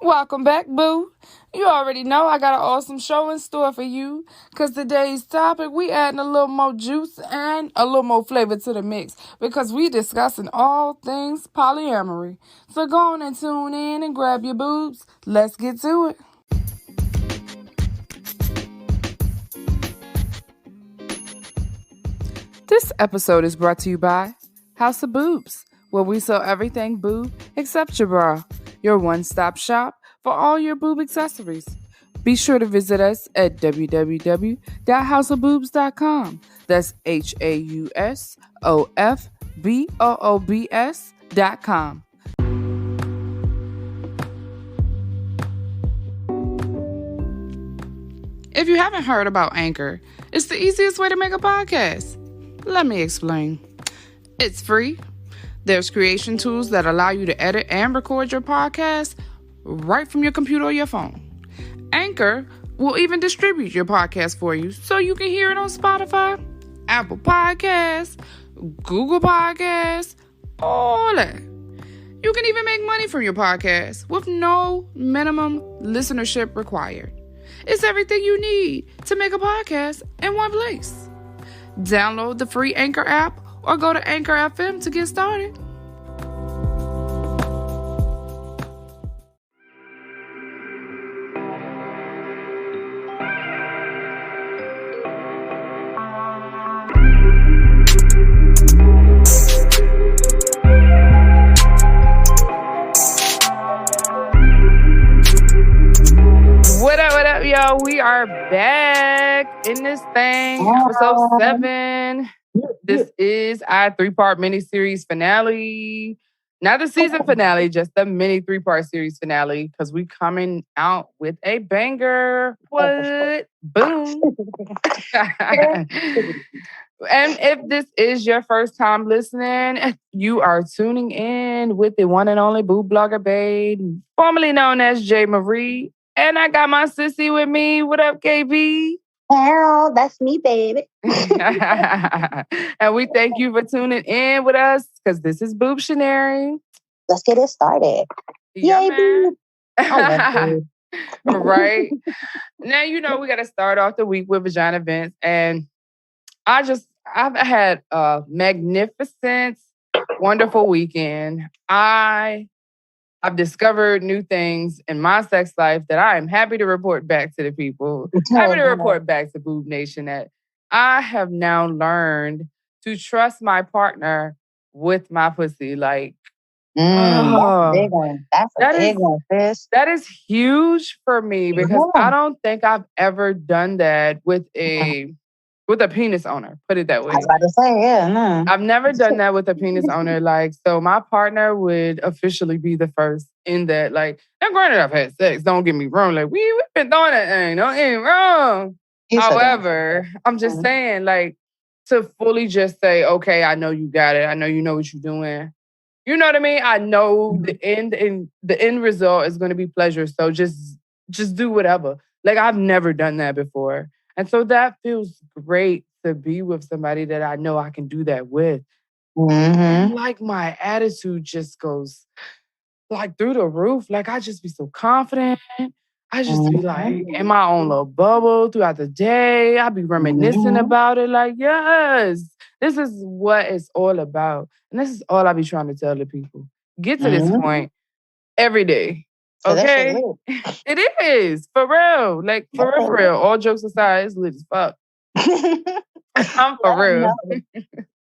Welcome back, boo. You already know I got an awesome show in store for you. Because today's topic, we adding a little more juice and a little more flavor to the mix. Because we discussing all things polyamory. So go on and tune in and grab your boobs. Let's get to it. This episode is brought to you by House of Boobs, where we sell everything boob except your bra. Your one-stop shop for all your boob accessories. Be sure to visit us at www.houseofboobs.com. That's HAUSOFBOOBS.com. If you haven't heard about Anchor, it's the easiest way to make a podcast. Let me explain. It's free. There's creation tools that allow you to edit and record your podcast right from your computer or your phone. Anchor will even distribute your podcast for you so you can hear it on Spotify, Apple Podcasts, Google Podcasts, all that. You can even make money from your podcast with no minimum listenership required. It's everything you need to make a podcast in one place. Download the free Anchor app or go to Anchor FM to get started. What up, y'all? We are back in this thing, episode 7. This is our 3-part mini-series finale. Not the season finale, just the mini 3-part series finale, because we coming out with a banger. What? Boom. And if this is your first time listening, you are tuning in with the one and only boob blogger babe, formerly known as J. Marie. And I got my sissy with me. What up, KB? Well, that's me, baby. And we thank you for tuning in with us because this is Boobtionary. Let's get it started. Yay, boob. Right. Now, we got to start off the week with vagina vents. And I've had a magnificent, wonderful weekend. I've discovered new things in my sex life that I am happy to report back to the people. Happy to report back to Boob Nation that I have now learned to trust my partner with my pussy. Like, that's a big one. That's a big one, sis. That is huge for me because I don't think I've ever done that with a penis owner, put it that way. I was about to say, no. I've never done that with a penis owner. So my partner would officially be the first in that. Like, now granted, I've had sex. Don't get me wrong. Like, we've been doing that thing. Don't get me wrong. However, I'm just saying, like, to fully just say, okay, I know you got it. I know you know what you're doing. You know what I mean? I know the end result is going to be pleasure. So just do whatever. Like, I've never done that before. And so that feels great to be with somebody that I know I can do that with. And like my attitude just goes like through the roof. Like I just be so confident. I just be like in my own little bubble throughout the day. I be reminiscing about it. Like, yes, this is what it's all about. And this is all I be trying to tell the people. Get to this point every day. Okay, it is for real. Like for real. All jokes aside, it's lit as fuck. I'm for real.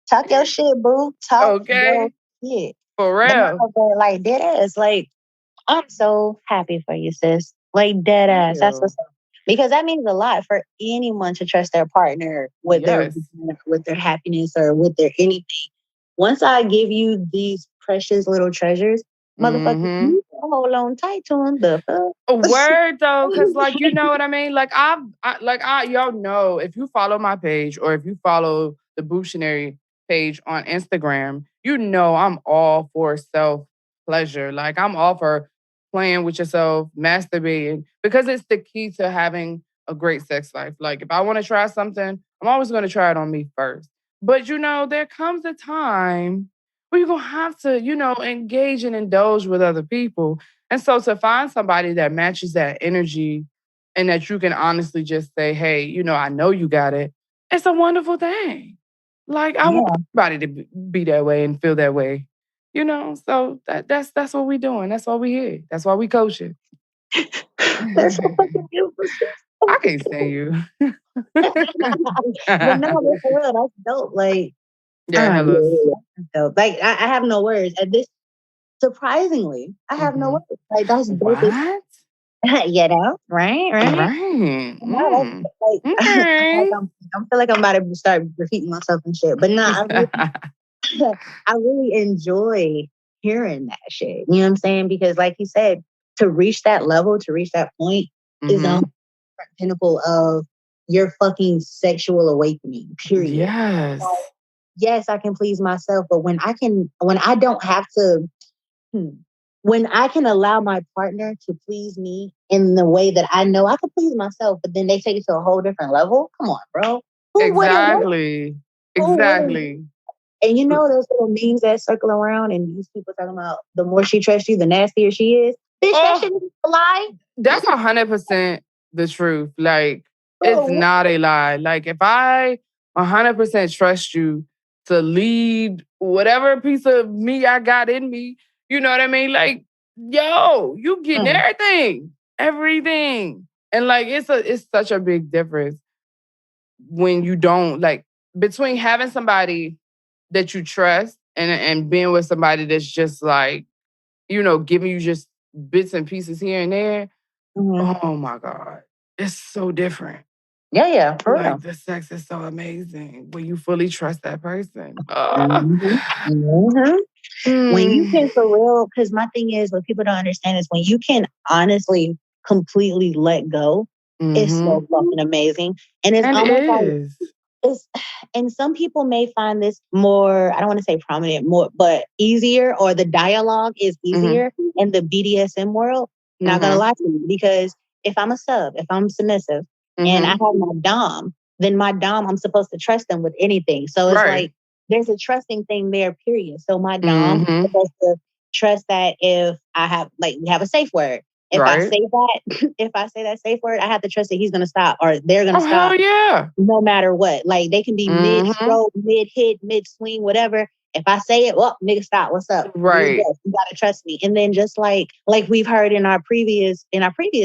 Talk your shit, boo. Talk your shit. For real. Like dead ass. Like I'm so happy for you, sis. Like dead ass. That's what's up. Because that means a lot for anyone to trust their partner with their happiness or with their anything. Once I give you these precious little treasures, motherfucker, you hold on tight to him. The fuck? Word though, because like you know what I mean. Like y'all know if you follow my page or if you follow the Boobtionary page on Instagram, you know I'm all for self pleasure. Like I'm all for playing with yourself, masturbating, because it's the key to having a great sex life. Like if I want to try something, I'm always going to try it on me first. But there comes a time where you're going to have to, engage and indulge with other people. And so to find somebody that matches that energy and that you can honestly just say, hey, I know you got it. It's a wonderful thing. Like I want everybody to be that way and feel that way. So that's what we doing. That's why we here. That's why we coaching. That's so fucking beautiful. I can't stand you. But no, that's for real. That's dope. Like, that's dope. Like, I have no words. At this, surprisingly, I have no words. Like, that's dope. What? Right? Right. Like, I feel like I'm about to start repeating myself and shit. But no, I really enjoy hearing that shit. You know what I'm saying? Because like you said, to reach that level, to reach that point is on the pinnacle of your fucking sexual awakening, period. Yes. Yes, I can please myself, but when I don't have to, when I can allow my partner to please me in the way that I know I can please myself, but then they take it to a whole different level. Come on, bro. Exactly. And you know those little memes that circle around and these people talking about the more she trusts you, the nastier she is. Bitch, that shit is a lie. That's 100% the truth. Like, it's not a lie. Like, if I 100% trust you to lead whatever piece of me I got in me, you know what I mean? Like, yo, you getting everything. And like, it's such a big difference when you don't, like, between having somebody that you trust and being with somebody that's just like, giving you just bits and pieces here and there. Oh my God. It's so different. Yeah. Like the sex is so amazing when you fully trust that person. When you can for real, because my thing is what people don't understand is when you can honestly completely let go, it's so fucking amazing. And it's almost like and some people may find this more, I don't want to say prominent, more, but easier, or the dialogue is easier in the BDSM world. Not gonna lie to you, because if I'm a sub, if I'm submissive and I have my Dom, then my Dom, I'm supposed to trust them with anything. So it's like there's a trusting thing there, period. So my Dom is supposed to trust that if I have, like, we have a safe word. If I say that safe word, I have to trust that he's gonna stop or they're gonna stop. Hell yeah. No matter what. Like they can be mid-stroke, mid-hit, mid-swing, whatever. If I say it, well, nigga, stop. What's up? Right. You gotta trust me. And then just like we've heard in our previous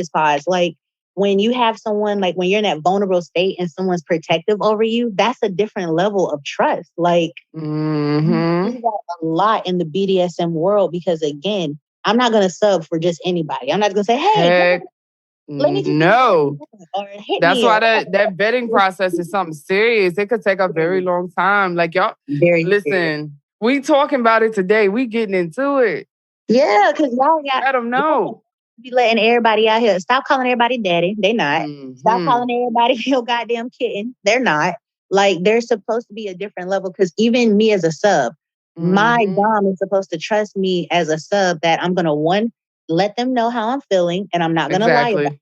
pods, like when you have someone, like when you're in that vulnerable state and someone's protective over you, that's a different level of trust. Like you see that a lot in the BDSM world, because again, I'm not gonna sub for just anybody. I'm not gonna say, hey, let me no. That's why that vetting process is something serious. It could take a very long time. Like y'all, listen, we talking about it today. We getting into it. Yeah, because y'all got, let them know. Be letting everybody out here. Stop calling everybody daddy. They not. Stop calling everybody your goddamn kitten. They're not. Like, there's supposed to be a different level, because even me as a sub, my Dom is supposed to trust me as a sub that I'm gonna, one, let them know how I'm feeling, and I'm not gonna lie about it.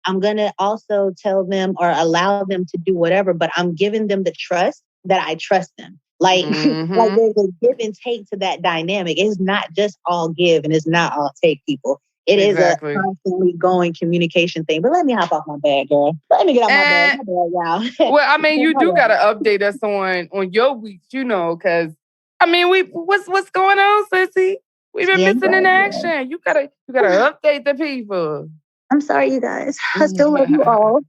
I'm gonna also tell them or allow them to do whatever, but I'm giving them the trust that I trust them. Like, like there's a give and take to that dynamic. It's not just all give and it's not all take, people. It is a constantly going communication thing. But let me hop off my bag, girl. Let me get off my bag. Well, I mean, you do gotta update us on your weeks, because I mean, what's going on, sissy? We've been missing in action. You gotta update the people. I'm sorry, you guys. I still love you all.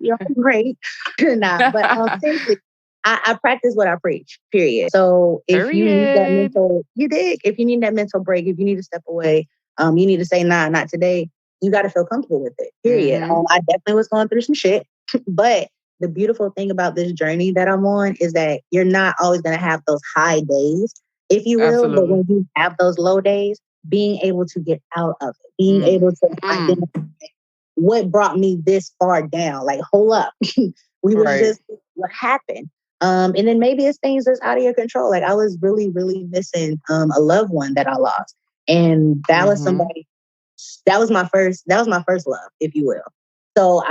You're great. But seriously, I practice what I preach, period. So if you need that mental, if you need that mental break, if you need to step away, you need to say, nah, not today. You got to feel comfortable with it, period. I definitely was going through some shit, but the beautiful thing about this journey that I'm on is that you're not always going to have those high days, if you will. Absolutely. But when you have those low days, being able to get out of it, being able to identify what brought me this far down. Like, hold up. We was just, what happened? And then maybe it's things that's out of your control. Like, I was really, really missing a loved one that I lost. And that was somebody, that was my first love, if you will. So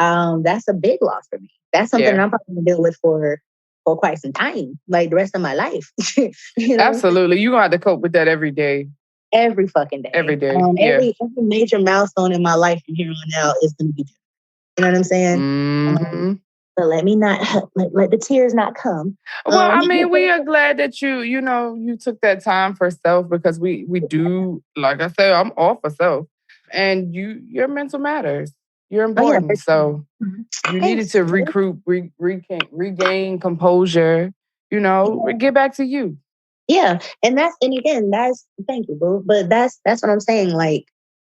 that's a big loss for me. That's something I'm probably going to deal with for quite some time, like the rest of my life. Absolutely. You're going to have to cope with that every day. every fucking day. Every day. Every major milestone in my life from here on out is going to be dinner. You know what I'm saying? Mm-hmm. But let me not let the tears not come. Well, I mean, we are glad that you took that time for self, because we do, like I said, I'm all for self. And your mental matters. You're important. So you needed to recruit, regain composure, get back to you. Yeah. And again, thank you, boo. But that's what I'm saying. Like,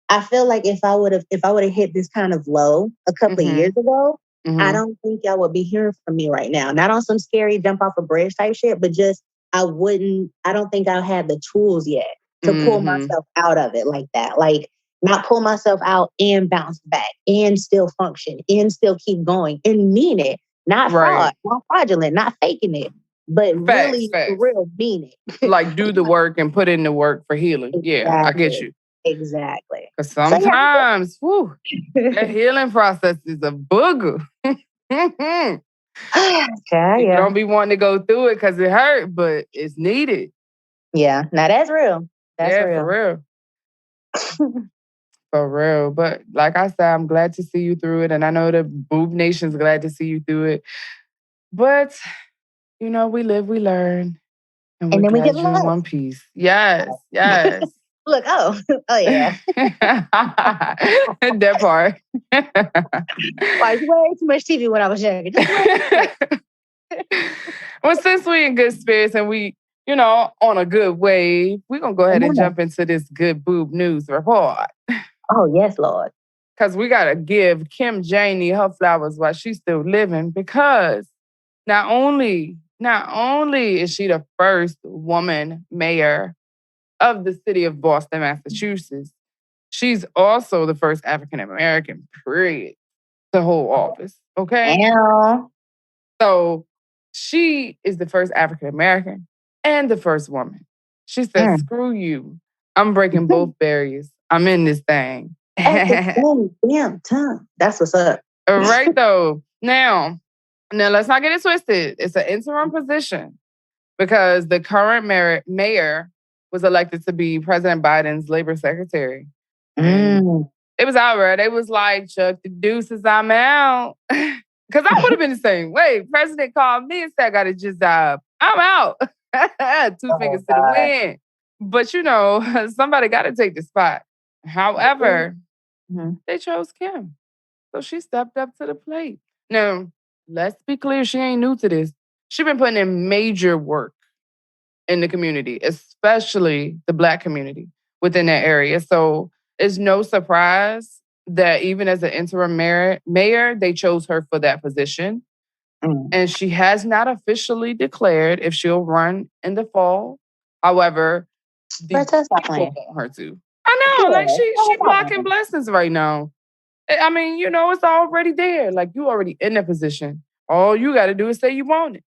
I feel like if I would have hit this kind of low a couple of years ago, I don't think y'all would be hearing from me right now. Not on some scary jump off a bridge type shit, but just I don't think I had the tools yet to pull myself out of it like that. Like, not pull myself out and bounce back and still function and still keep going and mean it. Not fraud, not fraudulent, not faking it. But really, for real, mean it. Like, do the work and put in the work for healing. Exactly. Yeah, I get you. Exactly. Because sometimes, that healing process is a booger. You don't be wanting to go through it because it hurt, but it's needed. Yeah, now that's real. That's real. For real. For real. But like I said, I'm glad to see you through it. And I know the Boob Nation's glad to see you through it. But, we live, we learn. And then we get you in one piece. Yes, yes. Look, oh yeah. That part. Watched way too much TV when I was younger. Well, since we in good spirits and we, on a good wave, we're going to go ahead and jump into this good boob news report. Oh, yes, Lord. Because we got to give Kim Janey her flowers while she's still living, because not only is she the first woman mayor of the city of Boston, Massachusetts, she's also the first African-American, period, to hold office. Okay? Yeah. So she is the first African-American and the first woman. She said, screw you. I'm breaking both barriers. I'm in this thing. At the same damn time. That's what's up. Right, though. Now, let's not get it twisted. It's an interim position because the current mayor was elected to be President Biden's labor secretary. It was outright. They was like, Chuck the deuces, I'm out. Because I would have been the same way. President called me and said, I got a job. I'm out. Two fingers to the wind. But, somebody got to take the spot. However, they chose Kim. So she stepped up to the plate. Now, let's be clear, she ain't new to this. She's been putting in major work in the community, especially the Black community within that area. So it's no surprise that even as an interim mayor, they chose her for that position. And she has not officially declared if she'll run in the fall. However, the people want her to. I know, like she blocking blessings right now. I mean, it's already there. Like, you already in that position. All you got to do is say you want it.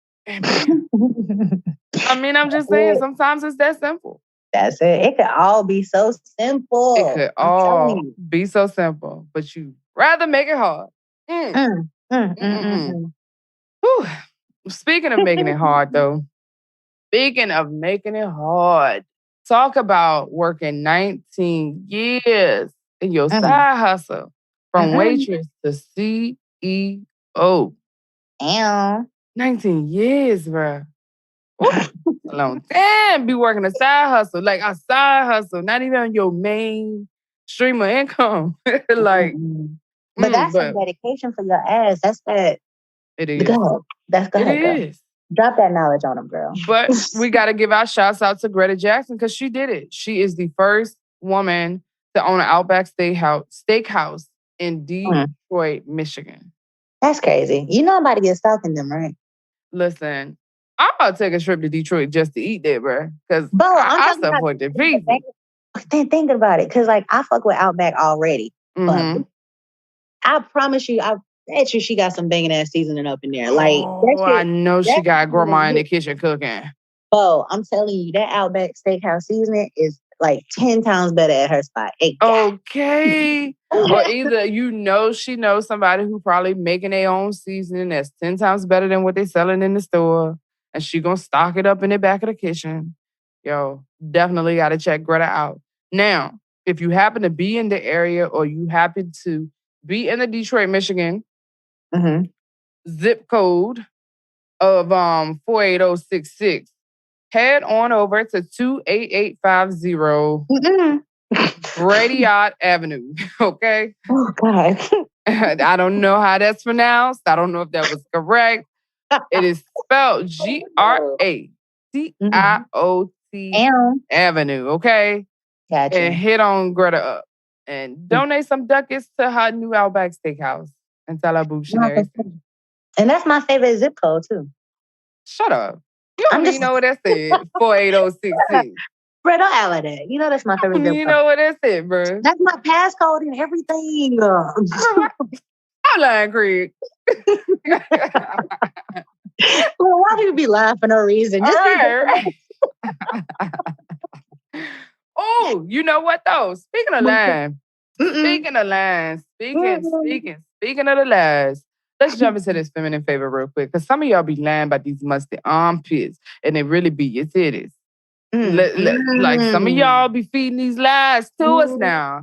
I mean, I'm just saying, sometimes it's that simple. That's it. It could all be so simple. It could all be so simple, but you rather make it hard. Speaking of making it hard, though, talk about working 19 years in your side hustle from waitress to CEO. 19 years, bro. A long time be working a side hustle, like a side hustle, not even your main stream of income. Like, but that's some dedication for your ass. That's that. It is. Go ahead, girl. Drop that knowledge on them, girl. But we got to give our shouts out to Greta Jackson because she did it. She is the first woman to own an Outback Steakhouse in Detroit, Michigan. That's crazy. I'm about to get stalking them, right? Listen, I'm about to take a trip to Detroit just to eat there, bro. Because I support the people. Thinking about it, because like I fuck with Outback already. But I promise you, I bet you she got some banging ass seasoning up in there. Like, I know she got grandma in the kitchen cooking. Oh, I'm telling you, that Outback Steakhouse seasoning is like 10 times better at her spot. Okay. Or either she knows somebody who probably making their own seasoning that's 10 times better than what they selling in the store. And she gonna stock it up in the back of the kitchen. Yo, definitely gotta check Greta out. Now, if you happen to be in the area or you happen to be in the Detroit, Michigan zip code of 48066, head on over to 28850 Gradiot Avenue. Okay? Oh, God. I don't know how that's pronounced. I don't know if that was correct. It is spelled GRADIOT Avenue. Okay? Gotcha. And hit on Greta up. And donate some ducats to her new Outback Steakhouse and tell her Boo Shenari. And that's my favorite zip code, too. Shut up. You don't even know what that said. 48066. Bro, don't act like that. You know that's my favorite zip code. You know what that said, bro. That's my passcode and everything. I'm lying, Craig. Well, why do you be lying for no reason? Just right. Oh, you know what though? Speaking of lying, speaking of the lies, let's jump into this feminine favor real quick. Because some of y'all be lying about these musty armpits and they really be your titties. Like some of y'all be feeding these lies to us now.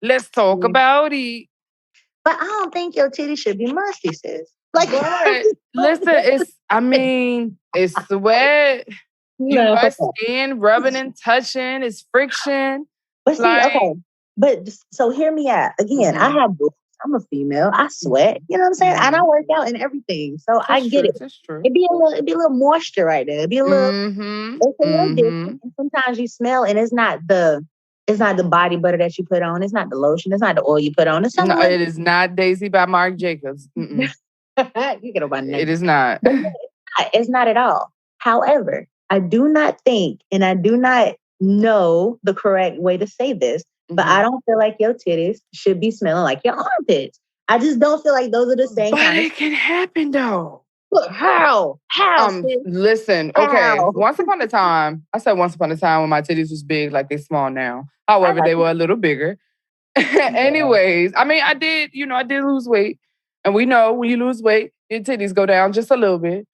Let's talk about it. But I don't think your titties should be musty, sis. Like, listen, it's sweat. Your skin rubbing and touching. It's friction. But see, okay. But so hear me out. Again, I have boobs. I'm a female. I sweat. You know what I'm saying? And I work out and everything. So I get it. That's true. It'd be a little moisture right there. It'd be a little it's a little different. And sometimes you smell and it's not the body butter that you put on. It's not the lotion. It's not the oil you put on. It's something it is not Daisy by Marc Jacobs. You get over it is not. It's not at all. However, I do not think, and I do not know the correct way to say this, but I don't feel like your titties should be smelling like your armpits. I just don't feel like those are the same kind of. It can happen though. Look, how? Listen, okay. Once upon a time when my titties was big, like they small now. However, they were a little bigger. Anyways, I did lose weight. And we know when you lose weight, your titties go down just a little bit.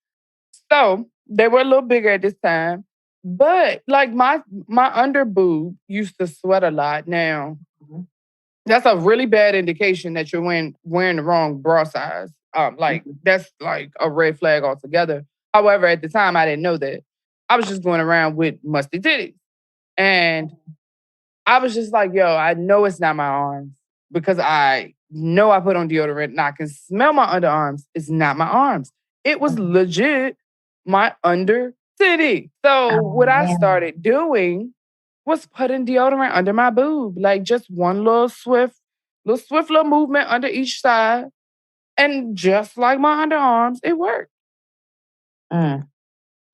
So they were a little bigger at this time. But like my under boob used to sweat a lot. Now, that's a really bad indication that you're wearing the wrong bra size. That's like a red flag altogether. However, at the time, I didn't know that. I was just going around with musty titties. And I was just like, yo, I know it's not my arms because I know I put on deodorant and I can smell my underarms. It's not my arms. It was legit my under titty. So what I started doing was putting deodorant under my boob. Like just one little swift little movement under each side. And just like my underarms, it worked. I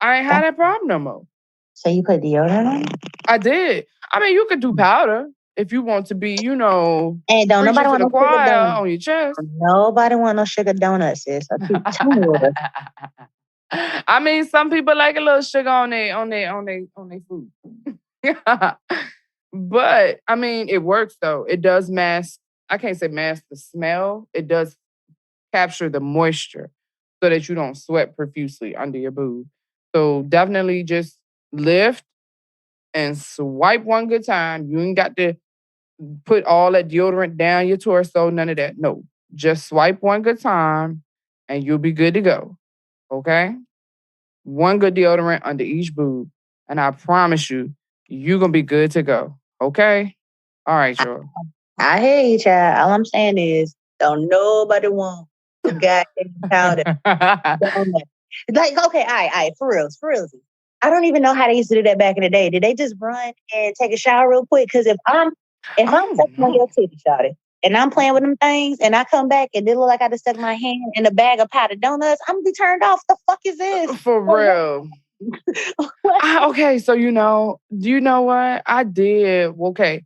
ain't had that problem no more. So you put deodorant on? I did. You could do powder if you want to be, and don't nobody want no sugar donut on your chest. Nobody want no sugar donuts, sis. I keep telling you. Some people like a little sugar on their food. But it works though. It does mask. I can't say mask the smell. It does capture the moisture so that you don't sweat profusely under your boob. So definitely just lift and swipe one good time. You ain't got to put all that deodorant down your torso, none of that. No, just swipe one good time and you'll be good to go. Okay? One good deodorant under each boob. And I promise you, you're going to be good to go. Okay? All right, y'all. I hear you, child. All I'm saying is, don't nobody want the goddamn powder. Like, okay, all right, for real. I don't even know how they used to do that back in the day. Did they just run and take a shower real quick? Because if I'm sucking on your titty, shawty, and I'm playing with them things, and I come back and it look like I just stuck my hand in a bag of powdered donuts, I'm gonna be turned off. The fuck is this? For real. Okay, so you know what? I did. Okay,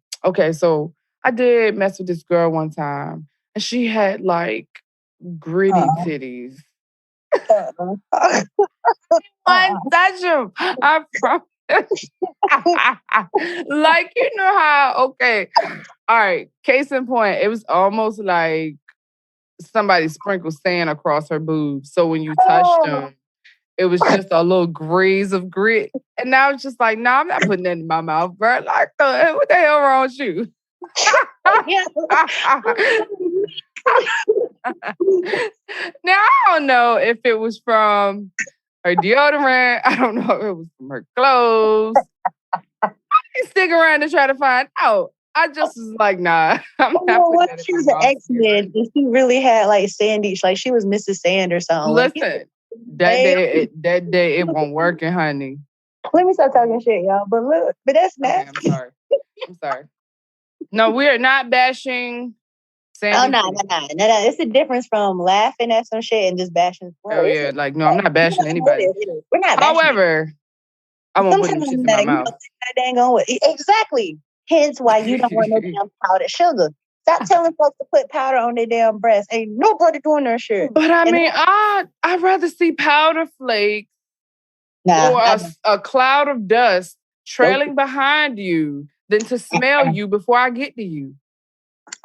so I did mess with this girl one time, and she had like gritty titties. I touch him. I promise. Like, you know how, okay. All right, case in point, it was almost like somebody sprinkled sand across her boobs. So when you touched them, it was just a little graze of grit. And now it's just like, nah, I'm not putting that in my mouth, bro. Like, what the hell wrong with you? Now, I don't know if it was from her deodorant. I don't know if it was from her clothes. I didn't stick around to try to find out. I just was like, nah, I'm not putting that in she was my an mouth. X-Men, and she really had like Sandy, like she was Mrs. Sand or something. Listen, that day it won't working, honey. Let me stop talking shit, y'all. But look, but that's nasty. Okay, I'm sorry. No, we are not bashing Sandy. No. It's a difference from laughing at some shit and just bashing. Oh yeah, like no, I'm not bashing anybody. We're not. However, I won't put them shit in my mouth. Exactly. Hence why you don't want no damn powdered sugar. Stop telling folks to put powder on their damn breasts. Ain't nobody doing that shit. But I mean, I'd rather see powder flakes or a cloud of dust trailing behind you than to smell you before I get to you.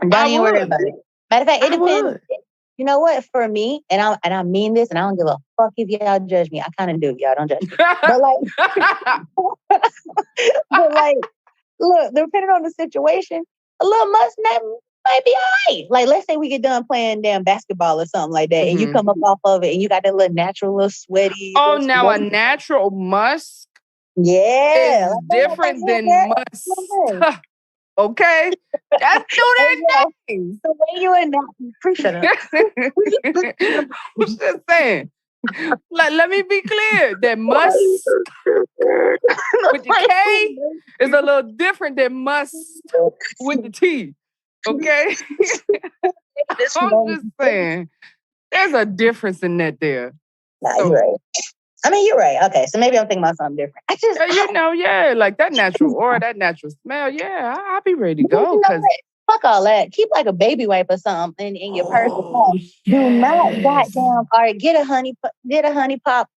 Don't even worry about it. Matter of fact, it depends. You know what? For me, and I mean this, and I don't give a fuck if y'all judge me. I kind of do. Y'all don't judge me. But like, look, depending on the situation, a little mustache might be all right. Like, let's say we get done playing damn basketball or something like that, and you come up off of it, and you got that little natural, little sweaty. Oh, now a natural musk, is different than musk. Okay, that's two different things. The way you and that, appreciate it. I'm just saying. Let me be clear. That musk with the K is a little different than musk with the T. Okay? I'm just saying. There's a difference in that there. Nah, you're right. I mean, you're right. Okay, so maybe I'm thinking about something different. Like that natural aura, that natural smell. Yeah, I'll be ready to go. Fuck all that. Keep like a baby wipe or something in your purse. Do not goddamn. All right, get a honey pot,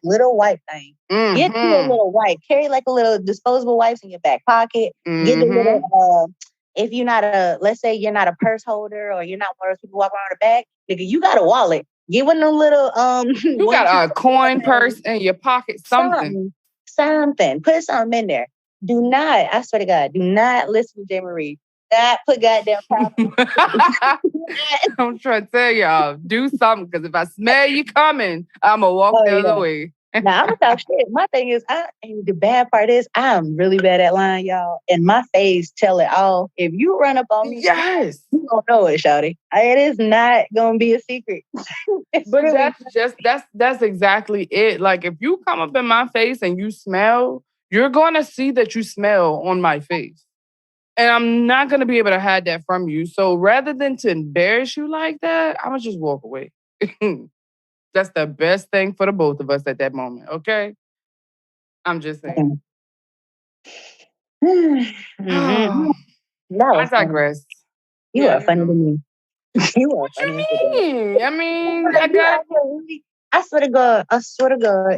little wipe thing. Get you a little wipe. Carry like a little disposable wipes in your back pocket. Get the little. If you're not let's say you're not a purse holder or you're not one of those people walking around the bag, nigga, you got a wallet. Get one of them little You got a coin purse in your pocket, something. Put something in there. Do not, I swear to God, do not listen to J. Marie. Not put goddamn powder. I'm trying to tell y'all, do something, because if I smell you coming, I'm going to walk the other way. Now, I'm going to talk shit. My thing is, and the bad part is, I'm really bad at lying, y'all. And my face tell it all. If you run up on me, yes, you don't know it, shawty. It is not going to be a secret. But really that's exactly it. Like, if you come up in my face and you smell, you're going to see that you smell on my face. And I'm not going to be able to hide that from you. So rather than to embarrass you like that, I'm going to just walk away. That's the best thing for the both of us at that moment, okay? I'm just saying. I digress. You are funny to me. You are what funny. You mean? I mean, I swear to God,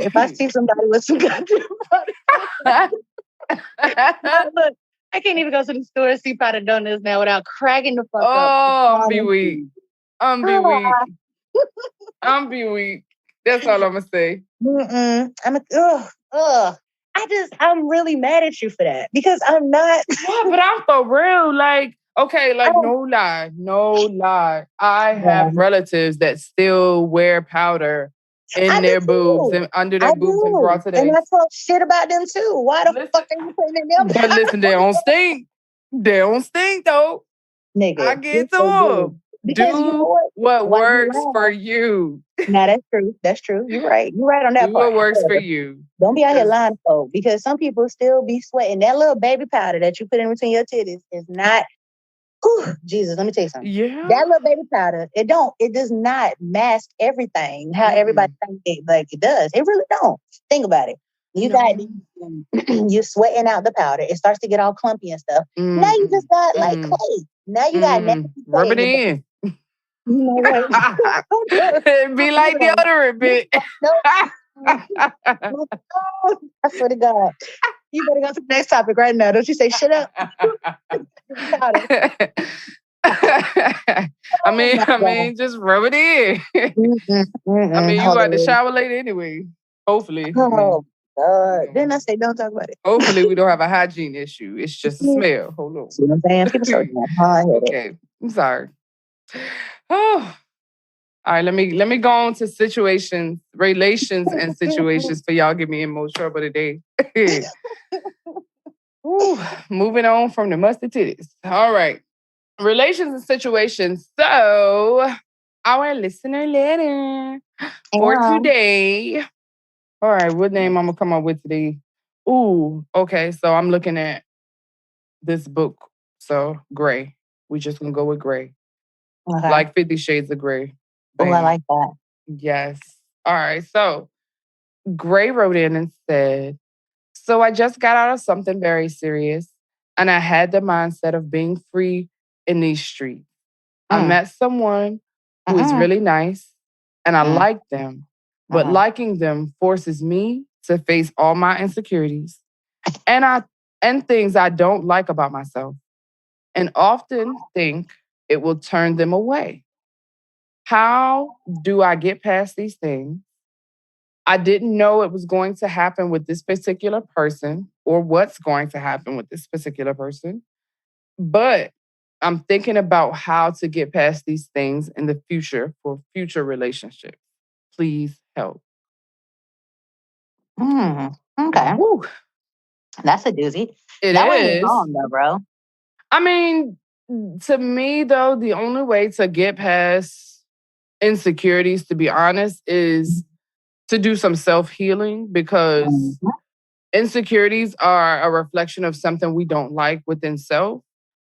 if I see somebody with some goddamn look, I can't even go to the store and see powder donuts now without cracking the fuck up. Oh, I'm be weak. I'm be weak. That's all I'm gonna say. I'm really mad at you for that because I'm not. What? But I'm for real. Like, okay, like no lie. I have relatives that still wear powder in their boobs and under their boobs and bra today. And I talk shit about them too. Why the fuck are you putting in them? But listen, they don't stink. They don't stink though. Nigga, I get to them. Do what works for you. Now that's true. You're right. You're right on that part. Do what works for you. Don't be out here lying, folks, because some people still be sweating. That little baby powder that you put in between your titties is not. Whew, Jesus, let me tell you something. Yeah. That little baby powder, it does not mask everything how everybody thinks it does. It really don't. Think about it. You're sweating out the powder. It starts to get all clumpy and stuff. Now you just got like clay. Now you got rub it in. You know what? Be like deodorant, bitch. I swear to God. You better go to the next topic right now. Don't you say shut up. I mean, just rub it in. I mean, you at the shower later anyway. Hopefully. Oh, then I say, don't talk about it. Hopefully, we don't have a hygiene issue. It's just a smell. Hold on. See what I'm saying? Okay, I'm sorry. Oh, all right. Let me go on to situations, relations, and situations for y'all. Get me in more trouble today. Ooh, moving on from the musty titties. All right. Relations and situations. So, our listener letter for today. All right, what name I'm going to come up with today? Ooh, okay. So, I'm looking at this book. So, Gray. We just going to go with Gray. Okay. Like 50 Shades of Gray. Oh, I like that. Yes. All right. So, Gray wrote in and said, so I just got out of something very serious, and I had the mindset of being free in these streets. I met someone who is really nice, and I like them, but liking them forces me to face all my insecurities and things I don't like about myself, and often think it will turn them away. How do I get past these things? I didn't know it was going to happen with this particular person or what's going to happen with this particular person. But I'm thinking about how to get past these things in the future for future relationships. Please help. Okay. Woo. That's a doozy. That ain't wrong though, bro. I mean, to me though, the only way to get past insecurities, to be honest, is to do some self-healing, because insecurities are a reflection of something we don't like within self.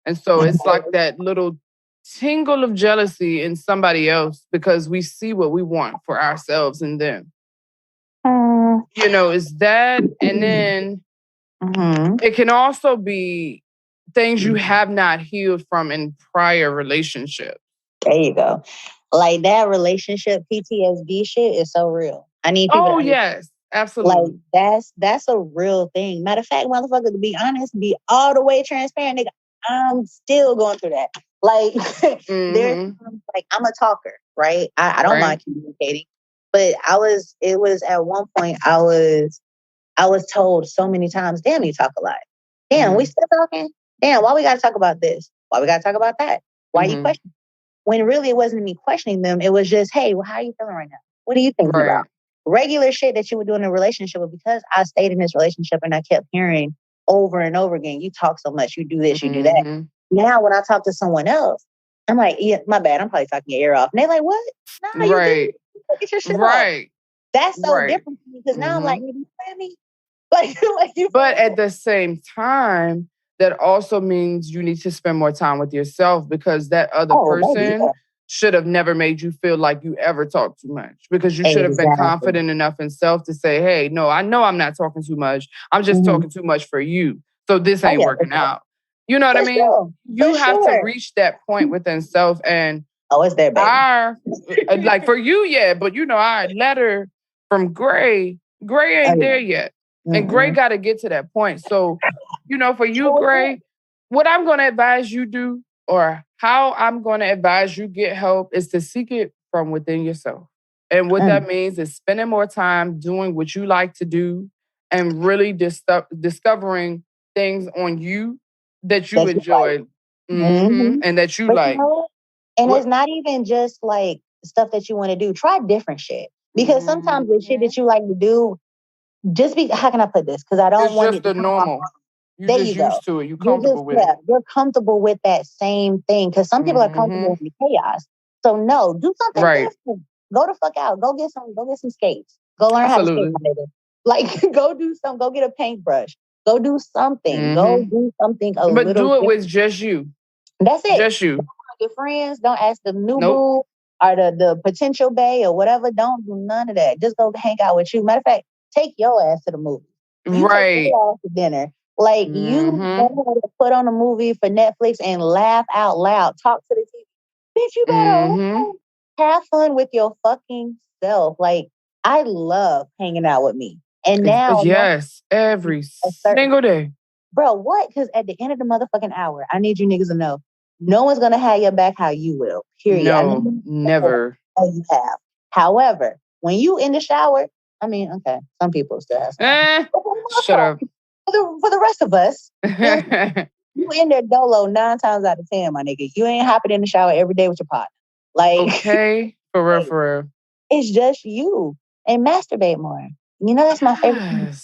And so it's like that little tingle of jealousy in somebody else because we see what we want for ourselves in them. You know, it's that. And then it can also be things you have not healed from in prior relationships. There you go. Like that relationship PTSD shit is so real. I need people. Oh, yes. Absolutely. Like that's a real thing. Matter of fact, motherfucker, to be honest, be all the way transparent, nigga, I'm still going through that. Like there's like I'm a talker, right? I don't mind communicating. But it was at one point I was told so many times, damn, you talk a lot. Damn, we still talking? Damn, why we gotta talk about this? Why we gotta talk about that? Why you questioning? When really it wasn't me questioning them, it was just, hey, well, how are you feeling right now? What are you thinking about? Regular shit that you would do in a relationship, but because I stayed in this relationship and I kept hearing over and over again, you talk so much, you do this, you do that. Now when I talk to someone else, I'm like, yeah, my bad, I'm probably talking your ear off. And they're like, what? No, you didn't. Get your shit off. That's so different because now I'm like, you hear me? But at the same time, that also means you need to spend more time with yourself, because that other person should have never made you feel like you ever talk too much, because you should have been confident enough in self to say, hey, no, I know I'm not talking too much. I'm just talking too much for you. So this ain't working out. You know what I mean? You have to reach that point within self. And it's there, baby. Like for you, yeah. But you know, our letter from Gray ain't there yet. And Gray got to get to that point. So, you know, for you, Gray, what I'm going to advise you do, or how I'm going to advise you get help, is to seek it from within yourself. And what that means is spending more time doing what you like to do and really discovering things on you that you enjoy and that you like. And it's not even just like stuff that you want to do. Try different shit. Because sometimes the shit that you like to do, how can I put this? Because I don't want it to be normal. You're just used to it. You're comfortable with it. You're comfortable with that same thing. Because some people are comfortable with the chaos. So no, do something different. Go the fuck out. Go get some skates. Go learn how to skate. Like go do something. Go get a paintbrush. Go do something. Go do something a little. But do it with just you. That's it. Just you. Don't ask your friends. Don't ask the new boo or the potential bae or whatever. Don't do none of that. Just go hang out with you. Matter of fact, take your ass to the movie. Take your ass to dinner. Like you know how to put on a movie for Netflix and laugh out loud. Talk to the TV. Bitch, you better have fun with your fucking self. Like I love hanging out with me. And now every single day. Bro, what? Because at the end of the motherfucking hour, I need you niggas to know No one's gonna have your back how you will. Period. No, never. You have. However, when you in the shower, I mean, okay, some people still have. Shut up. For the rest of us, you in there dolo 9 times out of 10, my nigga. You ain't hopping in the shower every day with your partner. Like, okay, for real, for real. It's just you. And masturbate more. You know, that's my favorite thing.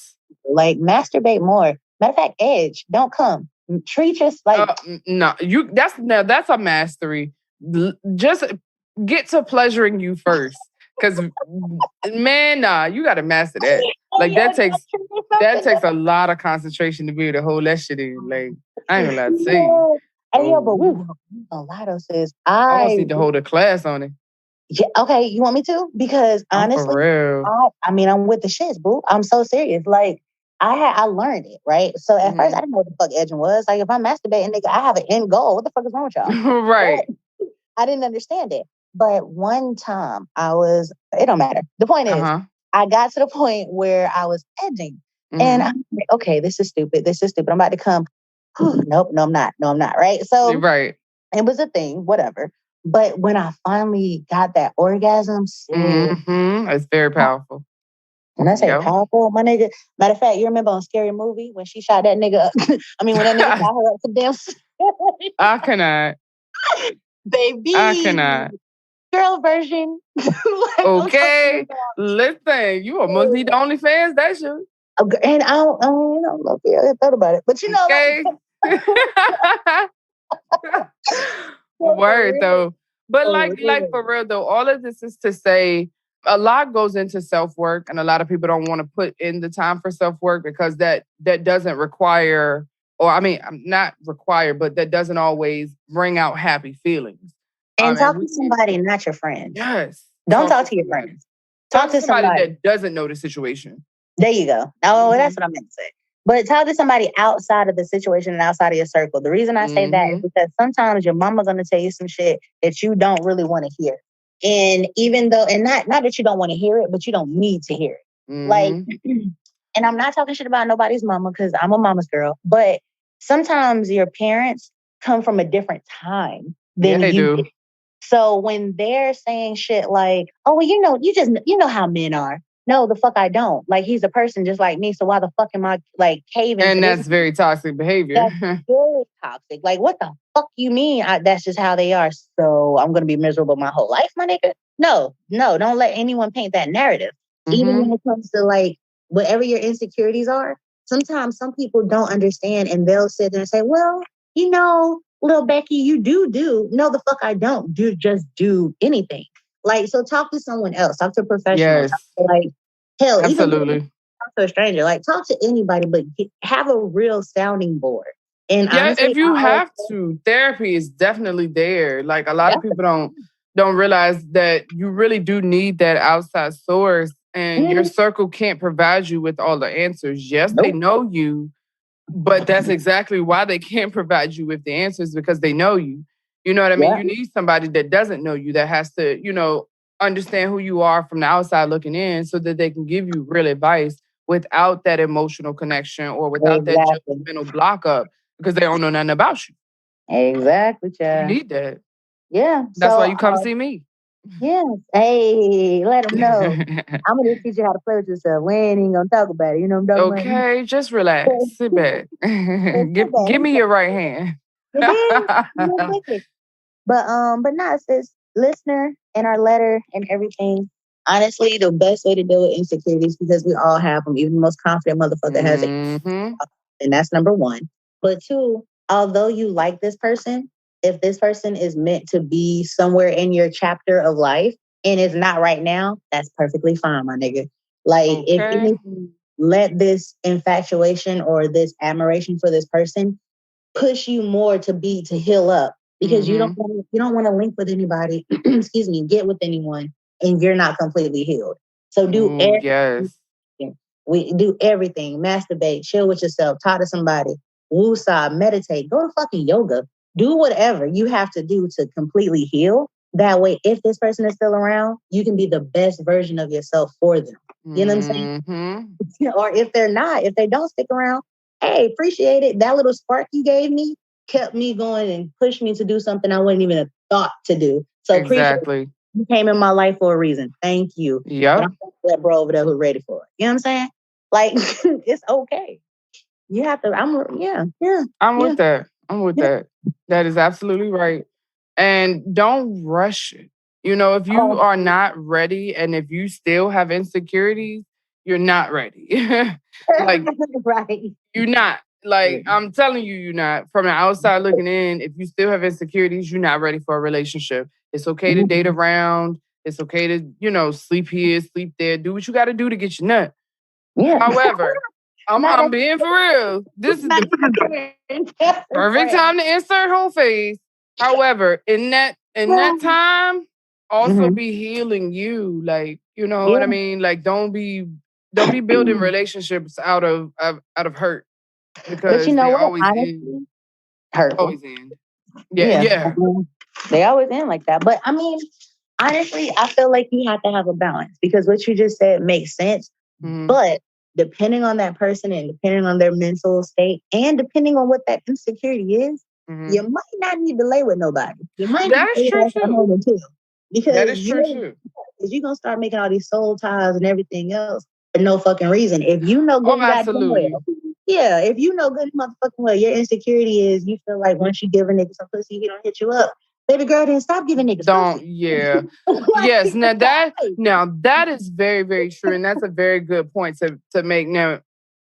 Like, masturbate more. Matter of fact, edge, don't come. Treat us like no, that's a mastery. Just get to pleasuring you first. Cause man, nah, you gotta master that. Like that takes a lot of concentration to be able to hold that shit in. Like, I ain't gonna lie to you. Hey, yo, but a lot of sis, I almost need to hold a class on it. Yeah, okay, you want me to? Because honestly, for real. I mean, I'm with the shits, boo. I'm so serious. Like, I learned it, right? So at first, I didn't know what the fuck edging was. Like, if I'm masturbating, nigga, I have an end goal. What the fuck is wrong with y'all? Right. But I didn't understand it. But one time it don't matter. The point is, I got to the point where I was edging. And I'm like, okay, this is stupid. I'm about to come. Nope, no, I'm not. No, I'm not. Right? So right. It was a thing, whatever. But when I finally got that orgasm, it's very powerful. When I say powerful, my nigga, matter of fact, you remember on Scary Movie when she shot that nigga up? I mean, when that nigga shot her up to damn. I cannot. Baby. I cannot. Girl version. Okay. Listen, you almost need the OnlyFans, that shit. And I thought about it. But you know, okay. Word though. But like for real though, all of this is to say a lot goes into self-work and a lot of people don't want to put in the time for self-work because that doesn't require, or I mean, not required, but that doesn't always bring out happy feelings. And talk to somebody, not your friends. Yes. Don't talk to your friends. Talk to somebody that doesn't know the situation. There you go. Oh, that's what I meant to say. But talk to somebody outside of the situation and outside of your circle. The reason I say that is because sometimes your mama's going to tell you some shit that you don't really want to hear. And even though, and not that you don't want to hear it, but you don't need to hear it. Like, and I'm not talking shit about nobody's mama because I'm a mama's girl, but sometimes your parents come from a different time than they you do. did. So when they're saying shit like, oh, well, you know how men are. No, the fuck I don't. Like, he's a person just like me. So why the fuck am I like caving? And that's very toxic behavior. That's very toxic. Like, what the fuck you mean? That's just how they are. So I'm going to be miserable my whole life, my nigga? No, don't let anyone paint that narrative. Even when it comes to like whatever your insecurities are, sometimes some people don't understand and they'll sit there and say, well, you know, little Becky, you do. No, the fuck I don't. Just do anything. Like, so talk to someone else. Talk to a professional. Yes. Talk to, like, hell, absolutely. Even talk to a stranger. Like, talk to anybody, but have a real sounding board. And honestly, if you have to, therapy is definitely there. Like, a lot of people don't realize that you really do need that outside source, and your circle can't provide you with all the answers. Yes, they know you, but that's exactly why they can't provide you with the answers, because they know you. You know what I mean? Yeah. You need somebody that doesn't know you, that has to, understand who you are from the outside looking in, so that they can give you real advice without that emotional connection or without that judgmental block up, because they don't know nothing about you. Exactly, child. You need that. Yeah. That's why you come see me. Yes. Hey, let them know. I'm going to teach you how to play with yourself. We ain't even going to talk about it. You know what I'm talking about? Okay, just relax. Sit back. Give me your right hand. But not sis, listener and our letter and everything. Honestly, the best way to deal with insecurities, because we all have them. Even the most confident motherfucker has it. And that's number one. But two, although you like this person, if this person is meant to be somewhere in your chapter of life and it's not right now, that's perfectly fine, my nigga. Like, if anything, let this infatuation or this admiration for this person push you more to heal up, because you don't want to link with anybody, excuse me, get with anyone, and you're not completely healed. So do everything. We do everything. Masturbate, chill with yourself, talk to somebody, woosah, meditate, go to fucking yoga. Do whatever you have to do to completely heal. That way, if this person is still around, you can be the best version of yourself for them. You know what I'm saying? Or if they're not, if they don't stick around, hey, appreciate it. That little spark you gave me, kept me going and pushed me to do something I wouldn't even have thought to do. So exactly. You came in my life for a reason. Thank you. Yeah. But I'm that bro over there who's ready for it. You know what I'm saying? Like, it's okay. You have to, I'm with that. I'm with that. That is absolutely right. And don't rush it. You know, if you are not ready and if you still have insecurities, you're not ready. Like, right. You're not. Like, I'm telling you, you're not. From the outside looking in, if you still have insecurities, you're not ready for a relationship. It's okay to date around. It's okay to, sleep here, sleep there. Do what you got to do to get your nut. Yeah. However, I'm being for real. This is the perfect time to insert whole face. However, in that time, also be healing you. Like, you know what I mean? Like, don't be building relationships out of hurt. Because but you know they what? always Honestly, end. Hurtful. Always end. Yeah. They always end like that. But I mean, honestly, I feel like you have to have a balance because what you just said makes sense. Mm-hmm. But depending on that person and depending on their mental state and depending on what that insecurity is, you might not need to lay with nobody. You might that is true too. Because that is true too. Because you're gonna start making all these soul ties and everything else for no fucking reason. If you know good absolutely. Yeah, if you know good motherfucking well, your insecurity is you feel like once you give a nigga some pussy, he don't hit you up. Baby girl, then stop giving niggas pussy. Yes, now that is very, very true. And that's a very good point to make. Now,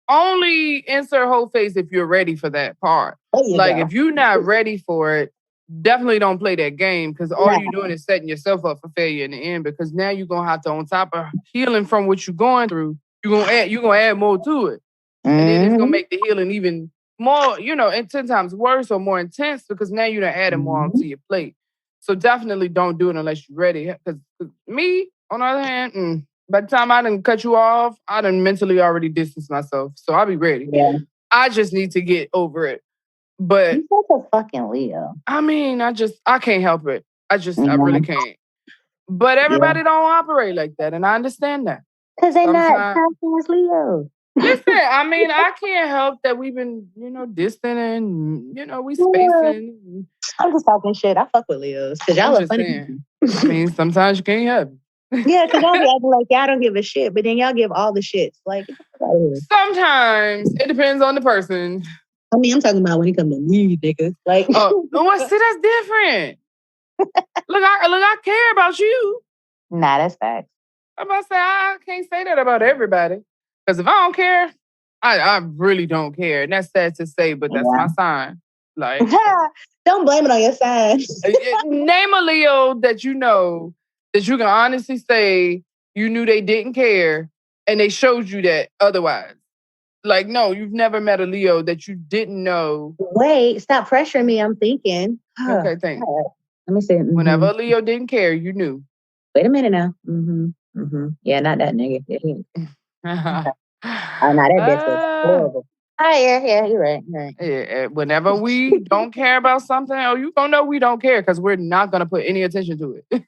only insert whole face if you're ready for that part. Like, if you're not ready for it, definitely don't play that game because all you're doing is setting yourself up for failure in the end because now you're going to have to, on top of healing from what you're going through, you're going to add more to it. And then it's going to make the healing even more, and 10 times worse or more intense because now you're adding more onto your plate. So definitely don't do it unless you're ready. Because me, on the other hand, by the time I done cut you off, I done mentally already distanced myself. So I'll be ready. Yeah. I just need to get over it. But you're such a fucking Leo. I mean, I can't help it. I really can't. But everybody don't operate like that. And I understand that. Because they're not Leo. Listen, I mean, I can't help that we've been, distant and, we spacing. I'm just talking shit. I fuck with Leos. Because y'all are funny. I mean, sometimes you can't help it. Yeah, because y'all be acting like y'all don't give a shit, but then y'all give all the shits. Like, sometimes it depends on the person. I mean, I'm talking about when it comes to me, nigga. Like, see, that's different. Look, I care about you. Nah, that's facts. I'm about to say I can't say that about everybody. Because if I don't care, I really don't care. And that's sad to say, but that's my sign. Like, don't blame it on your sign. Name a Leo that you know that you can honestly say you knew they didn't care and they showed you that otherwise. Like, no, you've never met a Leo that you didn't know. Wait, stop pressuring me. I'm thinking. Okay, thanks. Let me see. Whenever a Leo didn't care, you knew. Wait a minute now. Yeah, not that nigga. Oh, no, that bitch was horrible. Oh, yeah, you're right. Yeah, whenever we don't care about something, you gonna know we don't care because we're not gonna put any attention to it.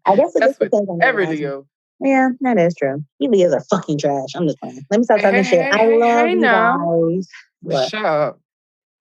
I guess that's with every Leo. Yeah, that is true. You Leos are fucking trash. I'm just playing. Let me stop talking shit. I love you guys. Shut up.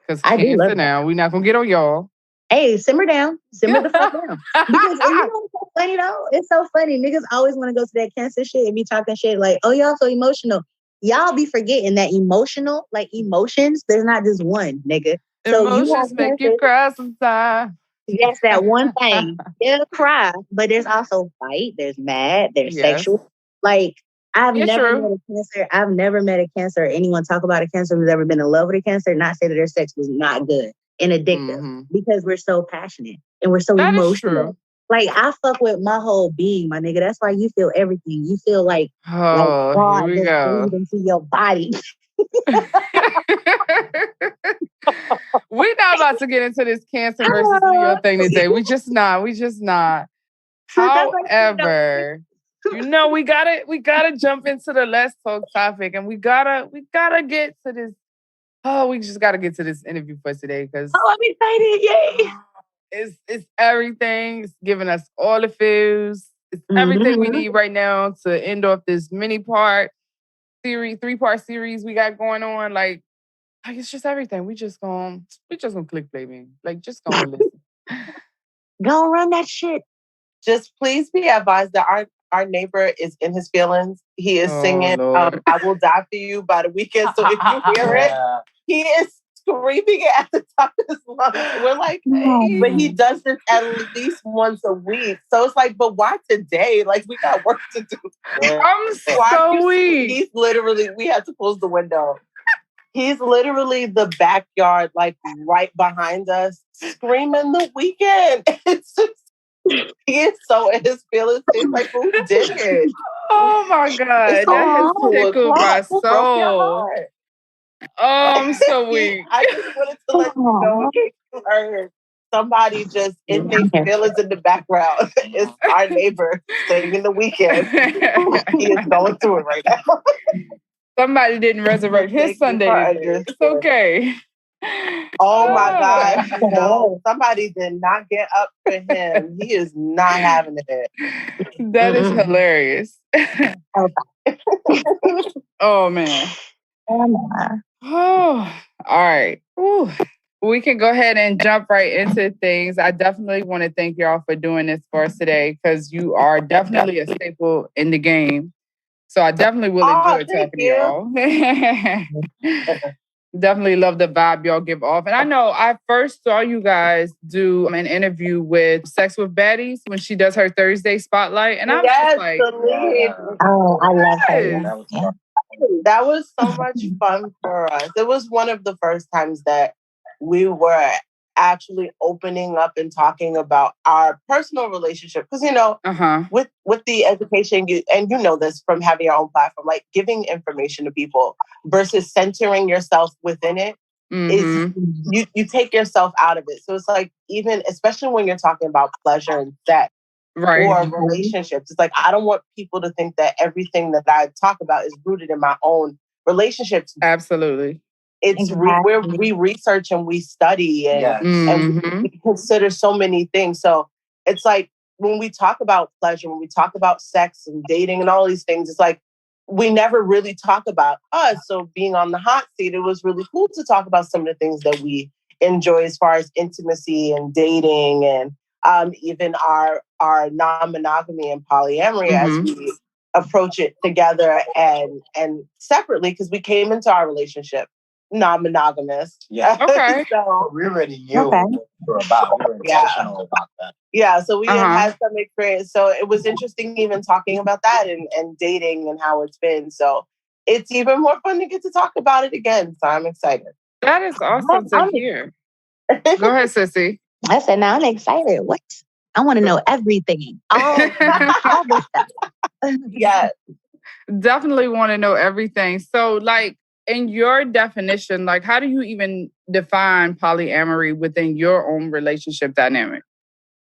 Because Cancer now, we're not gonna get on y'all. Hey, simmer down. Simmer the fuck down. Because it's so funny though. It's so funny. Niggas always want to go to that Cancer shit and be talking shit like, oh, y'all so emotional. Y'all be forgetting that emotional, like emotions, there's not just one, nigga. So emotions make you cry sometimes. Yes, that one thing. They'll cry, but there's also fight, there's mad, there's sexual. Like, I've never met a Cancer. I've never met a Cancer or anyone talk about a Cancer who's ever been in love with a Cancer, not say that their sex was not good and addictive because we're so passionate and we're so emotional. Like, I fuck with my whole being, my nigga. That's why you feel everything. You feel like God just breathed into your body. We're not about to get into this Cancer versus Leo thing today. We just not. However, we gotta jump into the let's talk topic, and we gotta get to this. Oh, we just gotta get to this interview for today because I'm excited! Yay! It's everything. It's giving us all the feels. It's everything we need right now to end off this 3-part series we got going on. Like, Like, it's just everything. We just gonna click play, man. Like, just gonna listen. Go run that shit. Just please be advised that our neighbor is in his feelings. He is singing I Will Die For You by The Weeknd. So if you hear it, he is screaming it at the top of his lungs. We're like, hey. But he does this at least once a week. So it's like, but why today? Like, we got work to do. I'm so weak. He's literally, we had to close the window. He's literally the backyard, like right behind us, screaming The Weeknd. It's just, he is so in his feelings. It's like, who did it? Oh my God. That has tickled my soul. Oh, I'm so weak. I just wanted to let you know in case you heard somebody just in their feelings in the background. It's our neighbor singing The Weeknd. He is going through it right now. Somebody didn't resurrect his Sunday. It's okay. Oh my God. No, somebody did not get up for him. He is not having it. That is hilarious. Oh, man. Oh, all right. Ooh. We can go ahead and jump right into things. I definitely want to thank y'all for doing this for us today because you are definitely a staple in the game. So I definitely will enjoy talking to y'all. Definitely love the vibe y'all give off. And I know I first saw you guys do an interview with Sex with Baddies when she does her Thursday spotlight. And I was just like, oh, I love her. That was so much fun for us. It was one of the first times that we were actually opening up and talking about our personal relationship. Because, you know, with the education, and you know this from having your own platform, like giving information to people versus centering yourself within it, is you take yourself out of it. So it's like, even, especially when you're talking about pleasure and sex, or relationships. It's like, I don't want people to think that everything that I talk about is rooted in my own relationships. Absolutely. It's where we research and we study and we consider so many things. So it's like, when we talk about pleasure, when we talk about sex and dating and all these things, it's like, we never really talk about us. So being on the hot seat, it was really cool to talk about some of the things that we enjoy as far as intimacy and dating and even our non-monogamy and polyamory as we approach it together and separately, because we came into our relationship non-monogamous. Yeah. Okay. So we already knew what we were about. We were intentional about that. Yeah, so we had some experience. So it was interesting even talking about that and dating and how it's been. So it's even more fun to get to talk about it again. So I'm excited. That is awesome to hear. Go ahead, Sissy. I said, now I'm excited. What? I want to know everything. All the stuff. Yes. Definitely want to know everything. So, like, in your definition, like, how do you even define polyamory within your own relationship dynamic?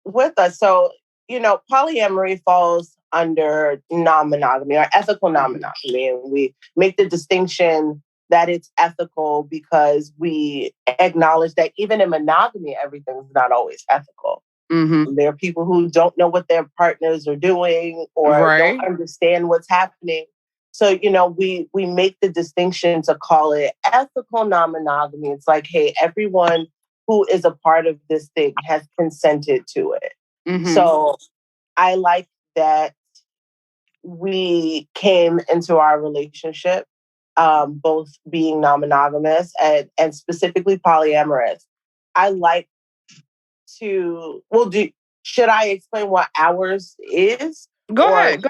With us. So, you know, polyamory falls under non-monogamy or ethical non-monogamy. And we make the distinction that it's ethical because we acknowledge that even in monogamy, everything's not always ethical. There are people who don't know what their partners are doing or don't understand what's happening. So, you know, we make the distinction to call it ethical non-monogamy. It's like, hey, everyone who is a part of this thing has consented to it. So I like that we came into our relationship both being non-monogamous and specifically polyamorous. I like to, should I explain what ours is? Go ahead.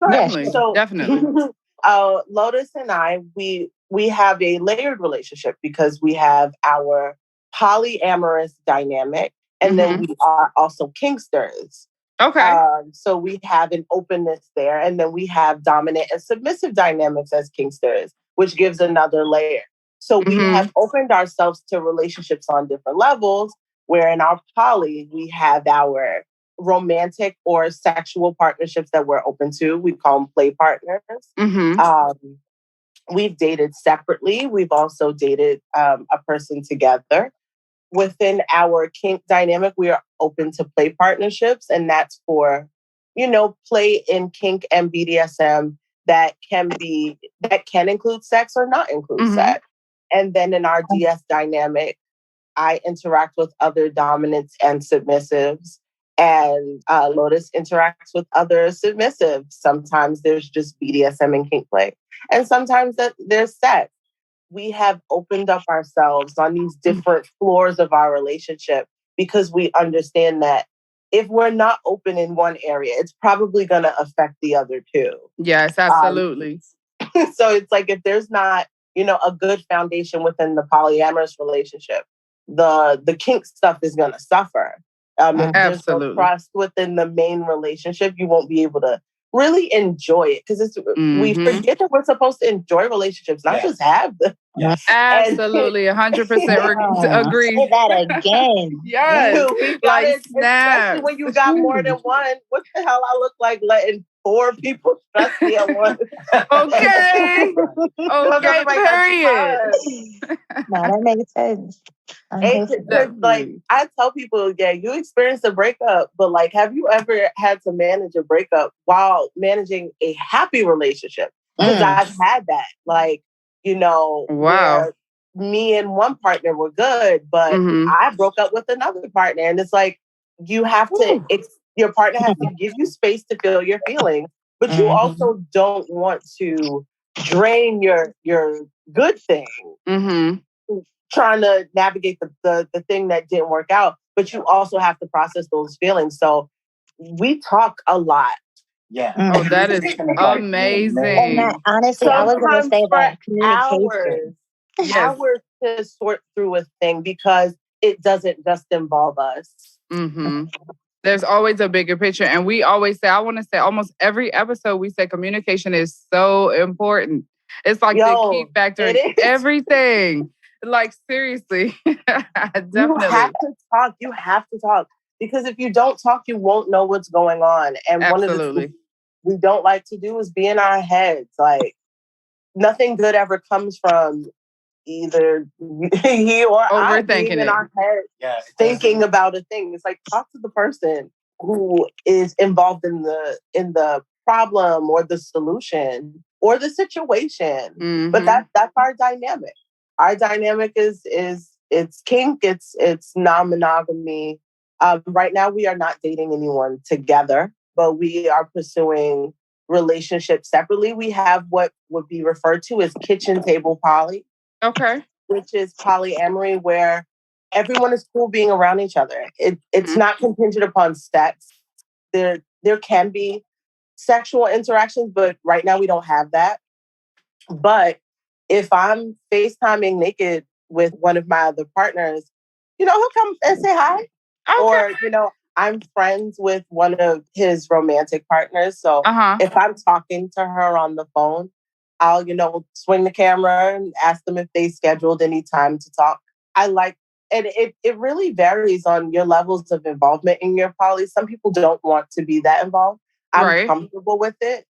Definitely. So, definitely. Lotus and I, we have a layered relationship because we have our polyamorous dynamic and then we are also kinksters. Okay. So we have an openness there. And then we have dominant and submissive dynamics as kinksters, which gives another layer. So we have opened ourselves to relationships on different levels, where in our poly, we have our romantic or sexual partnerships that we're open to. We call them play partners. We've dated separately. We've also dated a person together. Within our kink dynamic, we are open to play partnerships, and that's for, you know, play in kink and BDSM that can include sex or not include sex. And then in our DS dynamic, I interact with other dominants and submissives, and Lotus interacts with other submissives. Sometimes there's just BDSM and kink play, and sometimes there's sex. We have opened up ourselves on these different floors of our relationship because we understand that if we're not open in one area, it's probably going to affect the other two. Yes, absolutely. So it's like if there's not, a good foundation within the polyamorous relationship, the kink stuff is going to suffer. If there's no trust within the main relationship, you won't be able to really enjoy it because we forget that we're supposed to enjoy relationships, not just have them. Yes. Absolutely, 100% agree. Say that again. Yes, we got it, especially when you got more than one. What the hell I look like letting 4 people trust me at once? Okay, period. No, that makes sense. Like I tell people, you experienced a breakup, but like, have you ever had to manage a breakup while managing a happy relationship? Because I've had that. Like, wow. Where me and one partner were good, but I broke up with another partner, and it's like you have to. Your partner has to give you space to feel your feelings, but you also don't want to drain your good thing. Trying to navigate the thing that didn't work out, but you also have to process those feelings. So we talk a lot. Yeah. Oh, that is amazing. And that, honestly, I was going to say that communication. Hours to sort through a thing because it doesn't just involve us. There's always a bigger picture. And we always say, I want to say almost every episode, we say communication is so important. It's like the key factor in everything. Like, seriously. Definitely. You have to talk. You have to talk. Because if you don't talk, you won't know what's going on. And one of the things we don't like to do is be in our heads. Like, nothing good ever comes from either he or I being in our head thinking about a thing. It's like, talk to the person who is involved in the problem or the solution or the situation. But that's our dynamic. Our dynamic is it's kink, it's non-monogamy. Right now, we are not dating anyone together, but we are pursuing relationships separately. We have what would be referred to as kitchen table poly. Okay. Which is polyamory, where everyone is cool being around each other. It's not contingent upon sex. There can be sexual interactions, but right now we don't have that. But if I'm FaceTiming naked with one of my other partners, he'll come and say hi. Okay. Or, I'm friends with one of his romantic partners. So if I'm talking to her on the phone, I'll, swing the camera and ask them if they scheduled any time to talk. And it really varies on your levels of involvement in your poly. Some people don't want to be that involved. I'm comfortable with it.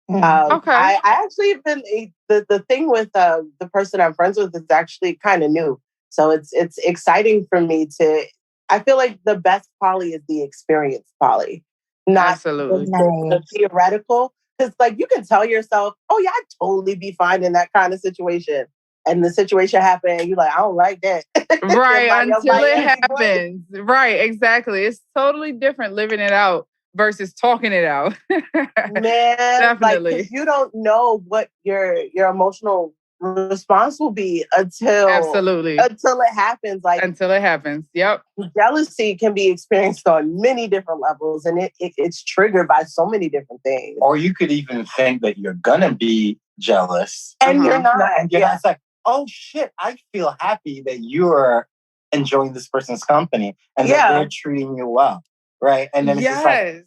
I actually been the thing with the person I'm friends with is actually kind of new. So it's exciting for me to. I feel like the best poly is the experienced poly, not the theoretical. Because like you can tell yourself, oh yeah, I'd totally be fine in that kind of situation. And the situation happened, and you're like, I don't like that. Right, until it happens. Right, exactly. It's totally different living it out versus talking it out. Man, definitely. Like, you don't know what your emotional response will be until it happens. Like until it happens. Yep. Jealousy can be experienced on many different levels, and it's triggered by so many different things. Or you could even think that you're gonna be jealous, and you're not. And you're not. It's like, oh shit, I feel happy that you're enjoying this person's company and that they're treating you well. Right. And then it's just like,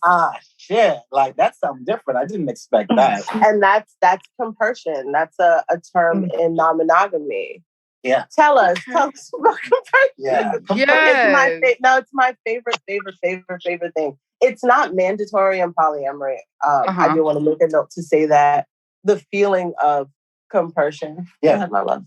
shit, like that's something different. I didn't expect that. And that's compersion. That's a term in non-monogamy. Yeah. Tell us about compersion. Yeah. It's my favorite thing. It's not mandatory in polyamory. I do want to make a note to say that the feeling of compersion. Yeah, my love.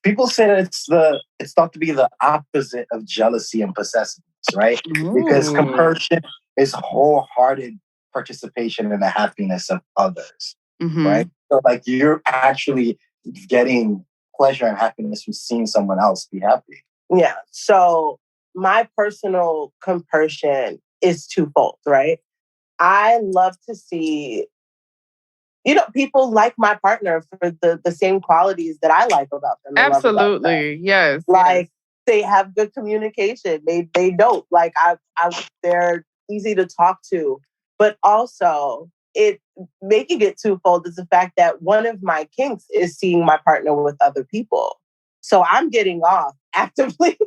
People say that it's thought to be the opposite of jealousy and possessiveness. Right? Because compersion is wholehearted participation in the happiness of others. Right? So like you're actually getting pleasure and happiness from seeing someone else be happy. Yeah. So my personal compersion is twofold, right? I love to see, people like my partner for the same qualities that I like about them. Absolutely. Yes. Like they have good communication. They don't like they're easy to talk to, but also it making it twofold is the fact that one of my kinks is seeing my partner with other people. So I'm getting off actively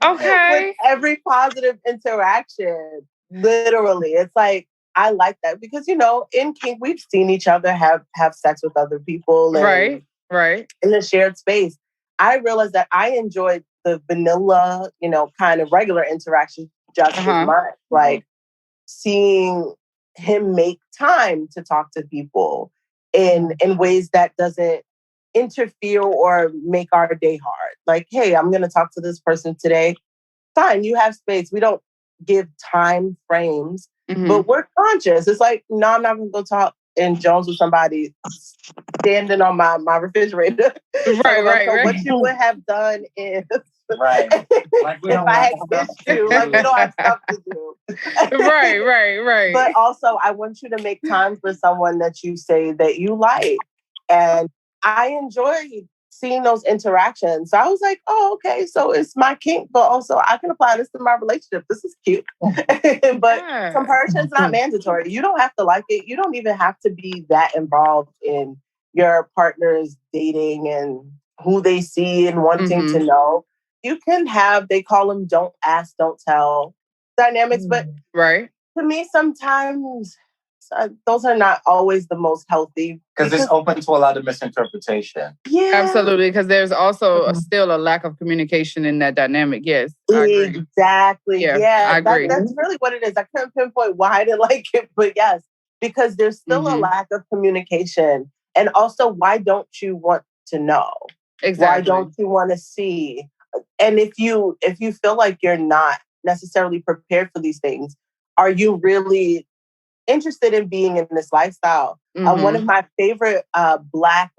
with every positive interaction. Literally. It's like, I like that because, in kink, we've seen each other have sex with other people. And right. In the shared space. I realized that I enjoyed the vanilla, kind of regular interaction just as much. Like seeing him make time to talk to people in ways that doesn't interfere or make our day hard. Like, hey, I'm going to talk to this person today. Fine, you have space. We don't give time frames, but we're conscious. It's like, no, I'm not going to go talk in Jones with somebody standing on my refrigerator. Right. What you would have done is like if I had kissed you, like we don't have stuff to do. Right. But also, I want you to make time for someone that you say that you like, and I enjoy seeing those interactions. So I was like, oh, okay, so it's my kink, but also I can apply this to my relationship. This is cute. But compersion's not mandatory. You don't have to like it. You don't even have to be that involved in your partner's dating and who they see and wanting to know. You can have, they call them don't ask, don't tell dynamics. But to me, sometimes those are not always the most healthy. Because it's open to a lot of misinterpretation. Yeah. Absolutely. Because there's also still a lack of communication in that dynamic. Yes. I agree. Exactly. Yeah. I agree. That's really what it is. I couldn't pinpoint why I didn't like it, but yes, because there's still a lack of communication. And also, why don't you want to know? Exactly. Why don't you want to see? And if you feel like you're not necessarily prepared for these things, are you really interested in being in this lifestyle? One of my favorite Black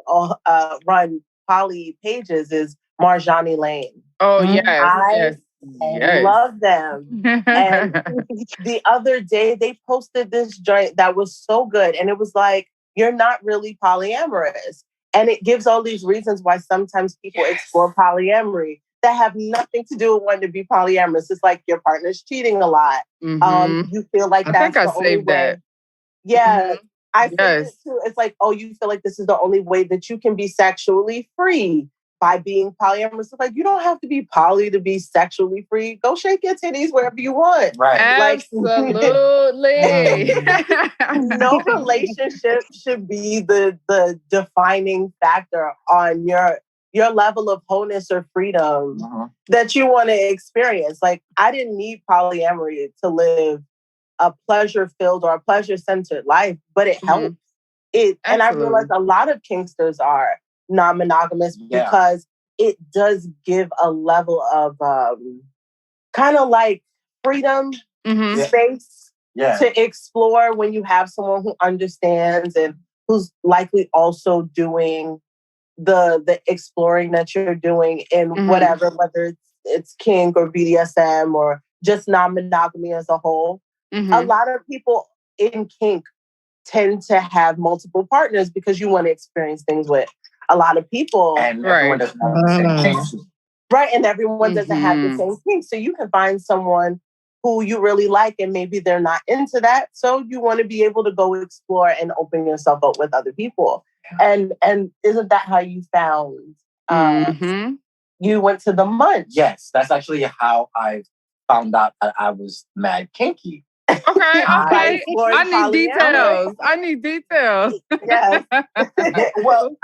run poly pages is Marjani Lane. Oh, yes. I love them. And the other day they posted this joint that was so good. And it was like, you're not really polyamorous. And it gives all these reasons why sometimes people explore polyamory that have nothing to do with wanting to be polyamorous. It's like your partner's cheating a lot. You feel like that's the only way. Yeah, I think it too. It's like, oh, you feel like this is the only way that you can be sexually free by being polyamorous. It's like, you don't have to be poly to be sexually free. Go shake your titties wherever you want. Right. Absolutely. No relationship should be the defining factor on your level of wholeness or freedom that you want to experience. Like, I didn't need polyamory to live a pleasure-filled or a pleasure-centered life, but it helps. And I realize a lot of kinksters are non-monogamous because it does give a level of kind of like freedom, space to explore when you have someone who understands and who's likely also doing the exploring that you're doing in whatever, whether it's kink or BDSM or just non-monogamy as a whole. A lot of people in kink tend to have multiple partners because you want to experience things with a lot of people. And everyone doesn't have the same kink. Right, and everyone doesn't have the same kink. So you can find someone who you really like and maybe they're not into that. So you want to be able to go explore and open yourself up with other people. And isn't that how you found you went to the munch? Yes, that's actually how I found out that I was mad kinky. Okay. I need details. Yes. Well,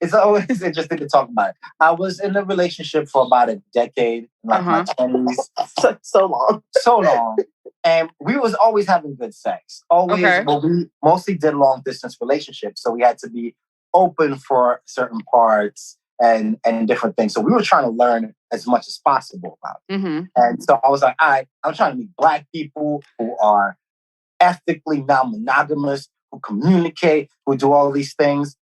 it's always interesting to talk about it. I was in a relationship for about a decade, like my 20s. So long. And we was always having good sex. But we mostly did long distance relationships. So we had to be open for certain parts and different things. So we were trying to learn as much as possible about it. And so I was like, all right, I'm trying to meet Black people who are ethically non-monogamous, who communicate, who do all these things.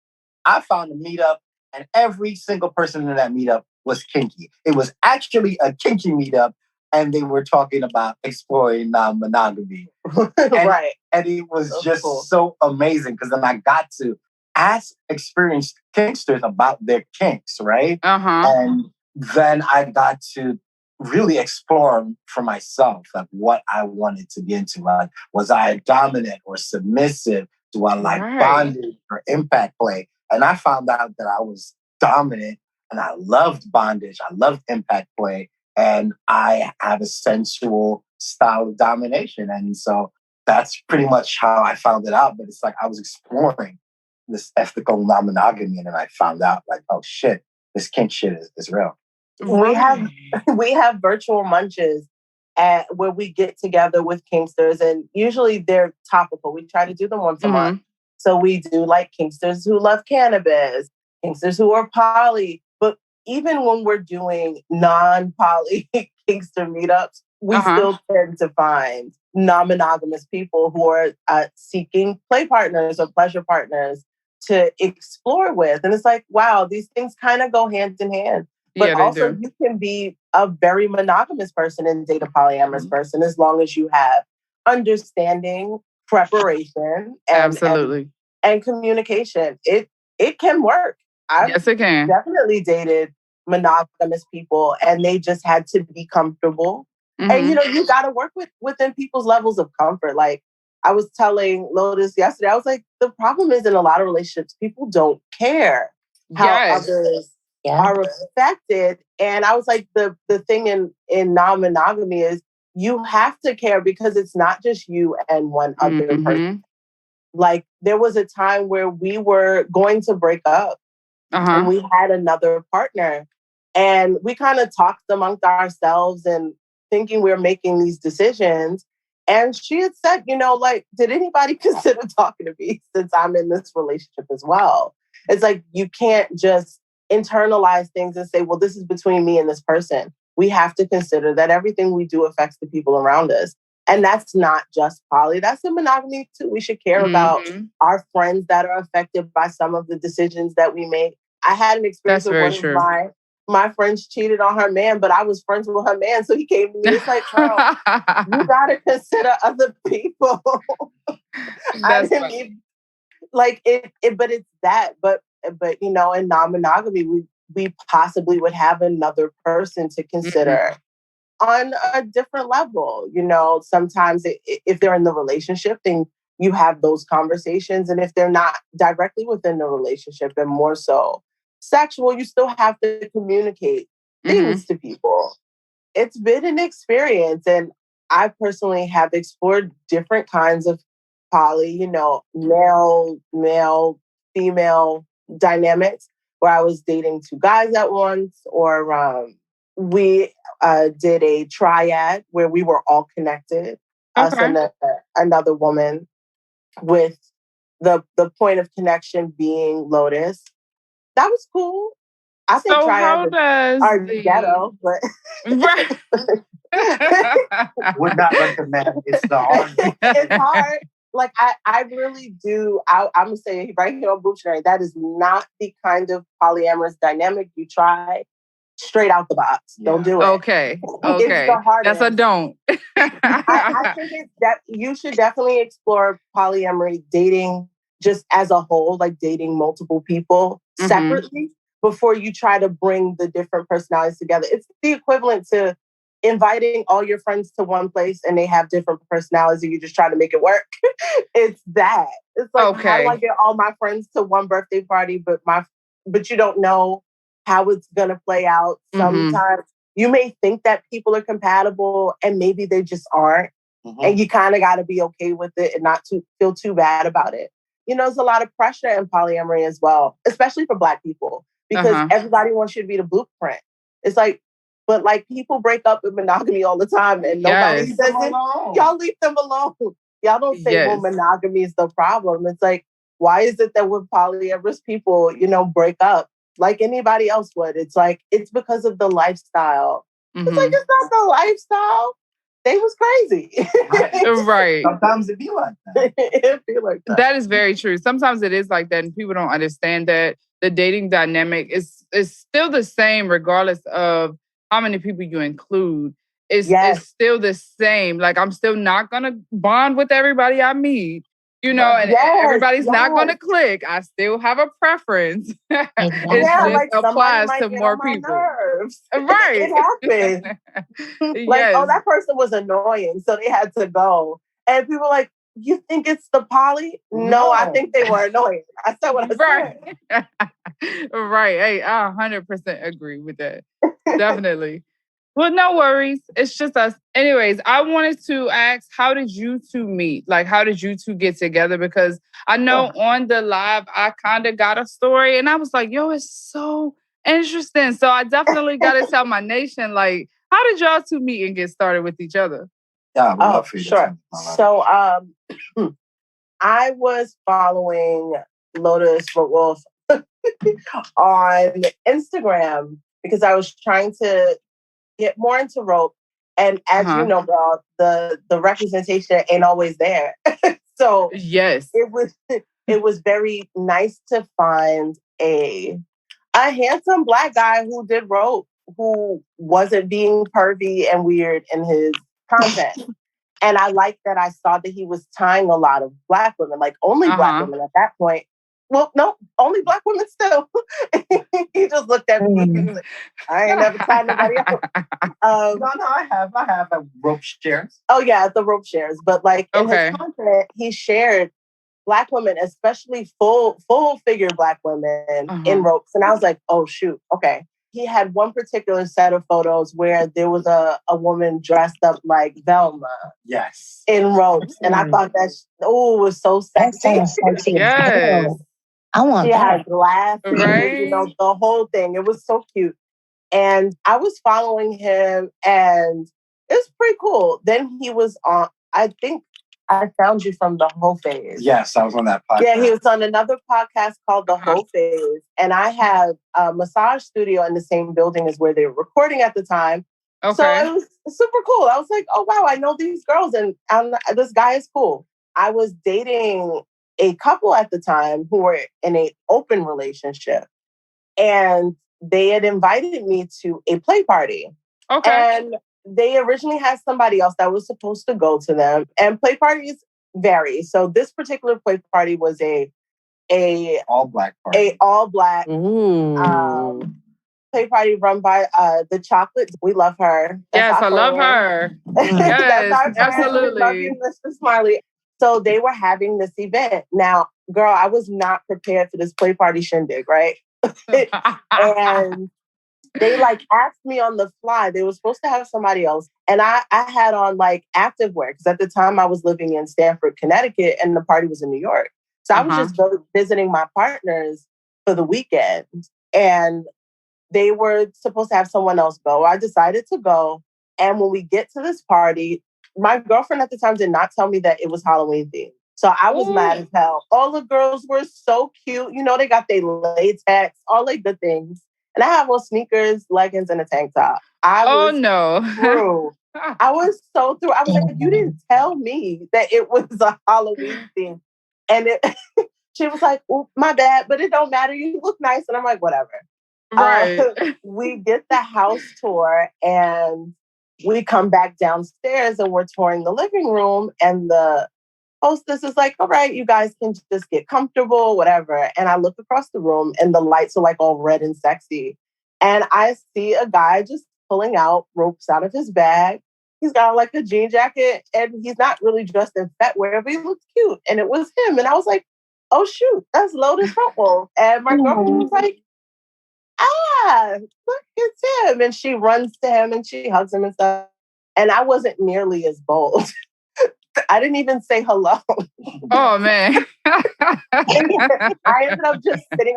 I found a meetup, and every single person in that meetup was kinky. It was actually a kinky meetup, and they were talking about exploring monogamy. Right. And it was just so amazing because then I got to ask experienced kinksters about their kinks, right? And then I got to really explore for myself, like what I wanted to get into. Like, was I dominant or submissive? Do I like bondage or impact play? And I found out that I was dominant and I loved bondage. I loved impact play. And I have a sensual style of domination. And so that's pretty much how I found it out. But it's like I was exploring this ethical non-monogamy, and then I found out, like, oh shit, this kink shit is real. We have virtual munches where we get together with kinksters, and usually they're topical. We try to do them once a month. So we do like kinksters who love cannabis, kinksters who are poly. But even when we're doing non-poly kinkster meetups, we still tend to find non-monogamous people who are seeking play partners or pleasure partners to explore with. And it's like, wow, these things kind of go hand in hand. But also you can be a very monogamous person and date a polyamorous person as long as you have understanding, preparation, and communication. It can work. Yes, it can. Definitely dated monogamous people, and they just had to be comfortable. And you got to work within people's levels of comfort. Like I was telling Lotus yesterday, I was like, the problem is in a lot of relationships, people don't care how others are affected. And I was like, the thing in non-monogamy is you have to care because it's not just you and one other person. Like there was a time where we were going to break up and we had another partner, and we kind of talked amongst ourselves and thinking we were making these decisions. And she had said, like, did anybody consider talking to me since I'm in this relationship as well? It's like, you can't just internalize things and say, well, this is between me and this person. We have to consider that everything we do affects the people around us. And that's not just poly, that's in monogamy too. We should care about our friends that are affected by some of the decisions that we make. I had an experience with one of my friends cheated on her man, but I was friends with her man. So he came to me. It's like, girl, you got to consider other people. I didn't even, like it, but it's that. But in non-monogamy, we possibly would have another person to consider on a different level. Sometimes if they're in the relationship, then you have those conversations. And if they're not directly within the relationship and more so sexual, you still have to communicate things to people. It's been an experience. And I personally have explored different kinds of poly, male, female dynamics, where I was dating two guys at once, or we did a triad where we were all connected, us and another woman, with the point of connection being Lotus. That was cool. I think triads are ghetto, but would not recommend. It's the hard. It's hard. Like I really do. I'm gonna say right here on Boobiest, that is not the kind of polyamorous dynamic you try straight out the box. Don't do it. Okay. It's the hardest. That's a don't. I think that you should definitely explore polyamory dating just as a whole, like dating multiple people separately before you try to bring the different personalities together. It's the equivalent to inviting all your friends to one place and they have different personalities and you just try to make it work. It's that. It's like, how do I get all my friends to one birthday party, but you don't know how it's going to play out. Sometimes you may think that people are compatible and maybe they just aren't. And you kind of got to be okay with it and not feel too bad about it. There's a lot of pressure in polyamory as well, especially for Black people, because everybody wants you to be the blueprint. It's like, but like people break up in monogamy all the time and nobody says it. Y'all leave them alone. Y'all don't say, well, monogamy is the problem. It's like, why is it that with polyamorous people, break up like anybody else would? It's like, it's because of the lifestyle. It's like, it's not the lifestyle. they was crazy. Right. Sometimes it be like that. It be like that. That is very true. Sometimes it is like that, and people don't understand that the dating dynamic is still the same regardless of how many people you include. It's still the same. Like, I'm still not gonna bond with everybody I meet. You know, and everybody's not going to click. I still have a preference. It just like applies to more people. Nerves. Right. It happened. Like, oh, that person was annoying, so they had to go. And people were like, you think it's the poly? No, I think they were annoying. I said what I said. Right. Hey, I 100% agree with that. Definitely. Well, no worries. It's just us. Anyways, I wanted to ask, how did you two meet? Like, how did you two get together? Because I know on the live, I kind of got a story and I was like, yo, it's so interesting. So I definitely got to tell my nation, like, how did y'all two meet and get started with each other? Yeah, sure. So I was following Lotus Wolf on Instagram because I was trying to get more into rope. And as you know, girl, the representation ain't always there. So yes, it was very nice to find a handsome Black guy who did rope, who wasn't being pervy and weird in his content. And I liked that I saw that he was tying a lot of Black women, like only Black women at that point. Well, no, only Black women still. He just looked at me and was like, I ain't never tied nobody else. No, I have rope shares. Oh, yeah, the rope shares. But like in his content, he shared Black women, especially full figure Black women in ropes. And I was like, oh, shoot. Okay. He had one particular set of photos where there was a woman dressed up like Velma. Yes. In ropes. And I thought that was so sexy. That sexy. Yes. I want she that. Had glasses, you know, the whole thing. It was so cute. And I was following him and it's pretty cool. Then he was on, I think I found you from the Whole Phase. Yes, I was on that podcast. Yeah, he was on another podcast called The Whole Phase. And I had a massage studio in the same building as where they were recording at the time. Okay. So it was super cool. I was like, oh, wow, I know these girls and this guy is cool. I was dating a couple at the time who were in an open relationship. And they had invited me to a play party. Okay. And they originally had somebody else that was supposed to go to them. And play parties vary. So this particular play party was a all-Black party. A all-Black play party run by the Chocolate. We love her. That's I love her. Yes, absolutely. We love you, Mr. Smiley. So they were having this event. Now, girl, I was not prepared for this play party shindig, right? And they like asked me on the fly. They were supposed to have somebody else. And I had on like activewear because at the time I was living in Stamford, Connecticut, and the party was in New York. So I was just visiting my partners for the weekend. And they were supposed to have someone else go. I decided to go. And when we get to this party, my girlfriend at the time did not tell me that it was Halloween themed. So I was mad as hell. All the girls were so cute. You know, they got their latex, all like good things. And I have on sneakers, leggings, and a tank top. I was through. I was so through. I was like, you didn't tell me that it was a Halloween thing. And she was like, oh, my bad, but it don't matter. You look nice. And I'm like, whatever. Right. We get the house tour and we come back downstairs and we're touring the living room. And the hostess is like, all right, you guys can just get comfortable, whatever. And I look across the room and the lights are like all red and sexy. And I see a guy just pulling out ropes out of his bag. He's got like a jean jacket and he's not really dressed in fatwear, but he looks cute. And it was him. And I was like, oh, shoot, that's Lotus Frontwolf. And my girlfriend was like, look, it's him. And she runs to him and she hugs him and stuff. And I wasn't nearly as bold. I didn't even say hello. Oh, man. I ended up just sitting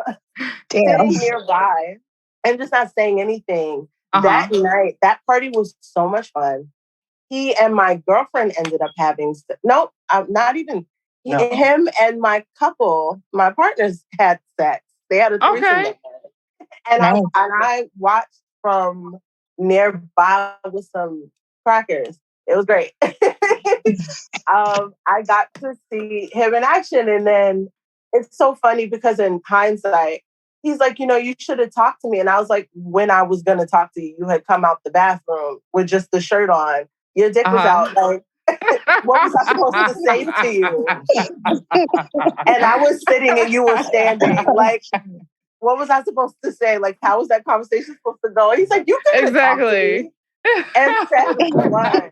nearby and just not saying anything. That night, that party was so much fun. He and my girlfriend ended up having... not even... No. Him and my couple, my partners had sex. They had a threesome. Okay. And I watched from nearby with some crackers. It was great. I got to see him in action. And then it's so funny because in hindsight, he's like, you should have talked to me. And I was like, when I was going to talk to you, you had come out the bathroom with just the shirt on. Your dick was out. Like, what was I supposed to say to you? And I was sitting and you were standing. Like, what was I supposed to say? Like, how was that conversation supposed to go? And he's like, you could have talked to me. And said, what?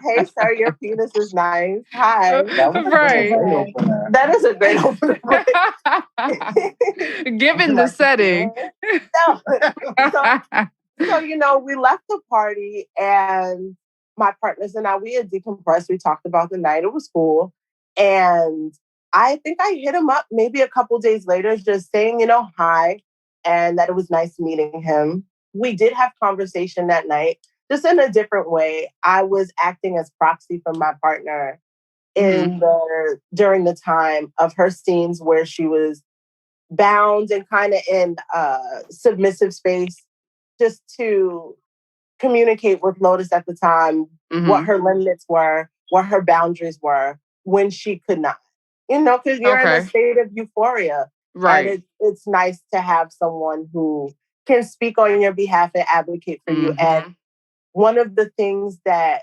Hey, sir, your penis is nice. Hi. That is a great opener. Given the setting. So, we left the party and my partners and I, we had decompressed. We talked about the night. It was cool. And I think I hit him up maybe a couple days later, just saying, hi, and that it was nice meeting him. We did have conversation that night, just in a different way. I was acting as proxy for my partner during the time of her scenes where she was bound and kind of in a submissive space, just to communicate with Lotus at the time what her limits were, what her boundaries were when she could not. Because you're in a state of euphoria. Right. And it's nice to have someone who can speak on your behalf and advocate for you. And one of the things that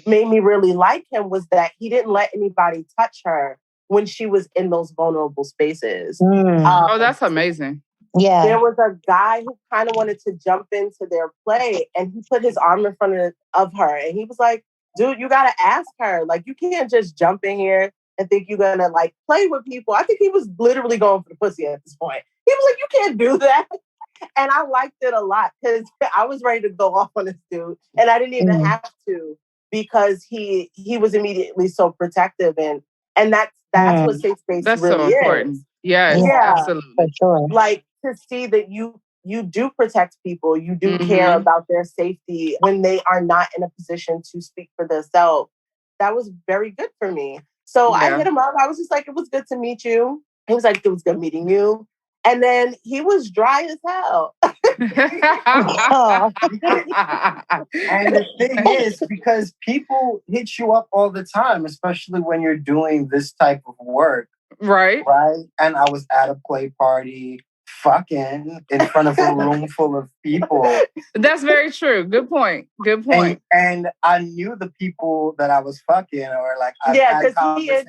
made me really like him was that he didn't let anybody touch her when she was in those vulnerable spaces. That's amazing. Yeah. There was a guy who kind of wanted to jump into their play and he put his arm in front of her and he was like, dude, you got to ask her. Like, you can't just jump in here and think you're going to like play with people. I think he was literally going for the pussy at this point. He was like, you can't do that. And I liked it a lot because I was ready to go off on this dude. And I didn't even have to because he was immediately so protective. And that's what safe space that's really so important. is. Yes, yeah, absolutely. For sure. Like to see that you do protect people, you do care about their safety when they are not in a position to speak for themselves. That was very good for me. So I hit him up. I was just like, it was good to meet you. He was like, it was good meeting you. And then he was dry as hell. And the thing is, because people hit you up all the time, especially when you're doing this type of work. Right. And I was at a play party fucking in front of a room full of people. That's very true. Good point. And I knew the people that I was fucking, or like, because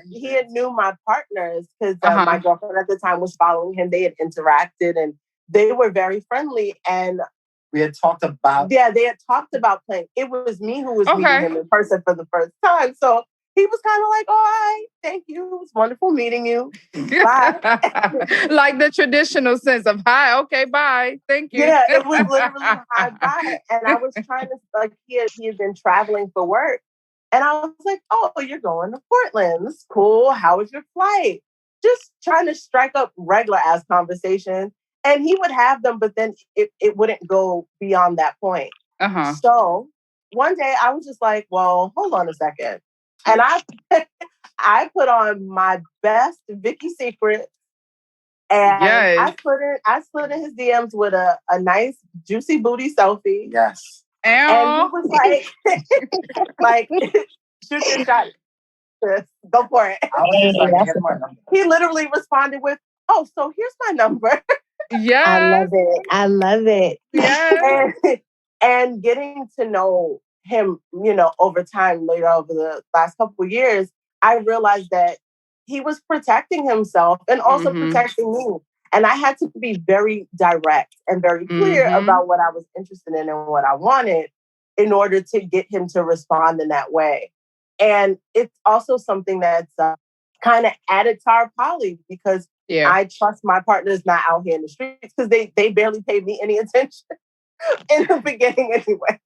he had knew my partners because my girlfriend at the time was following him. They had interacted and they were very friendly. And we had talked about they had talked about playing. It was me who was meeting him in person for the first time. So he was kind of like, all right, thank you. It was wonderful meeting you. Bye. Like the traditional sense of hi, okay, bye. Thank you. Yeah, it was literally hi, bye. And I was trying to, like, he had been traveling for work. And I was like, oh, you're going to Portland. That's cool. How was your flight? Just trying to strike up regular ass conversation. And he would have them, but then it wouldn't go beyond that point. So one day I was just like, well, hold on a second. And I put on my best Vicky's Secret, and I slid in his DMs with a nice juicy booty selfie. Yes. And he was like, shoot your shot. Go for it. I was just like, here's my number. He literally responded with, oh, so here's my number. Yeah. I love it. Yeah. And getting to know him, over time, later over the last couple of years, I realized that he was protecting himself and also protecting me. And I had to be very direct and very clear about what I was interested in and what I wanted in order to get him to respond in that way. And it's also something that's kind of added to our poly because I trust my partners not out here in the streets because they barely paid me any attention in the beginning anyway.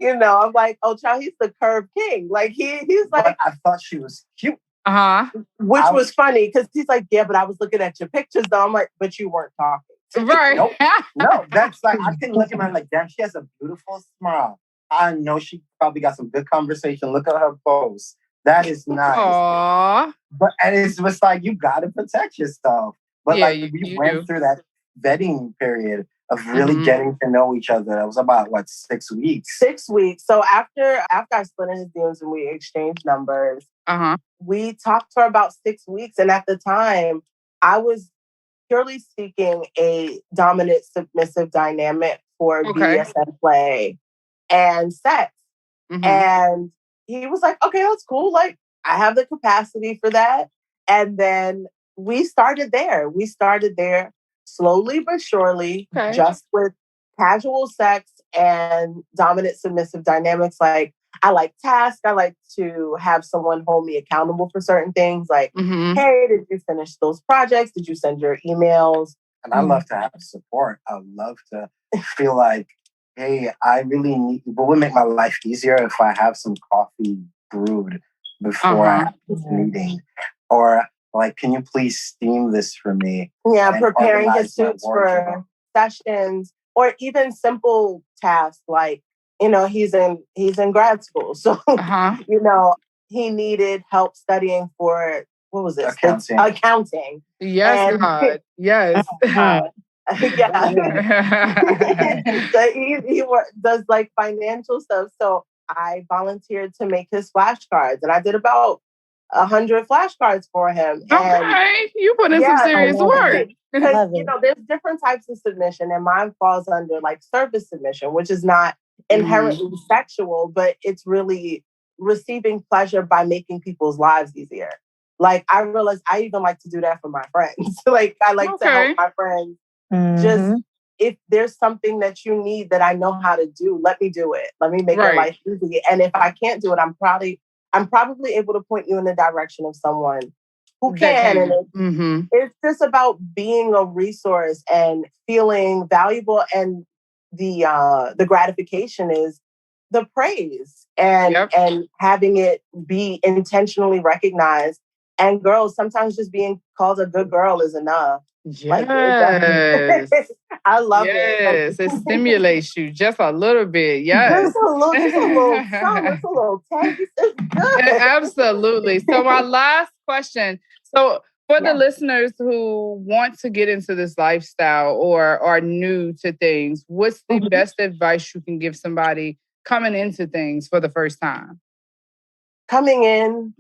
I'm like, oh, child, he's the curve king. Like he's like, but I thought she was cute. Which was funny because he's like, yeah, but I was looking at your pictures though. I'm like, but you weren't talking. Right. Nope. No, that's like, I can look at her like, damn, she has a beautiful smile. I know she probably got some good conversation. Look at her pose. That is nice. Aww. And it's just like, you got to protect yourself. But we went through that vetting period of really getting to know each other. That was about, what, 6 weeks? 6 weeks. So after I split in his DMs and we exchanged numbers, we talked for about 6 weeks. And at the time, I was purely seeking a dominant submissive dynamic for BDSM play and sex. And he was like, okay, that's cool. Like, I have the capacity for that. And then we started there. We started there slowly but surely, just with casual sex and dominant submissive dynamics. Like, I like tasks. I like to have someone hold me accountable for certain things. Like, hey, did you finish those projects? Did you send your emails? And I love to have support. I love to feel like, hey, I really need, it would make my life easier if I have some coffee brewed before I have this meeting. Or like, can you please steam this for me? Yeah, preparing his suits for sessions, or even simple tasks like, you know, he's in grad school. So, you know, he needed help studying for, what was it? Accounting. Yes, God. Yes. Yeah. So he does like financial stuff. So I volunteered to make his flashcards, and I did about 100 flashcards for him. Okay, you put in some serious work. Because, you know, there's different types of submission, and mine falls under like service submission, which is not inherently sexual, but it's really receiving pleasure by making people's lives easier. Like, I realized I even like to do that for my friends. Like, I like to help my friends. Just, if there's something that you need that I know how to do, let me do it. Let me make your life easy. And if I can't do it, I'm probably able to point you in the direction of someone who can. And it's just about being a resource and feeling valuable. And the gratification is the praise and having it be intentionally recognized. And girls, sometimes just being called a good girl is enough. Yes. Like, I love it. Yes, it stimulates you just a little bit. Yes. Just a little something, just a little taste. It's good. Absolutely. So my last question. So for the listeners who want to get into this lifestyle or are new to things, what's the best advice you can give somebody coming into things for the first time? Coming in,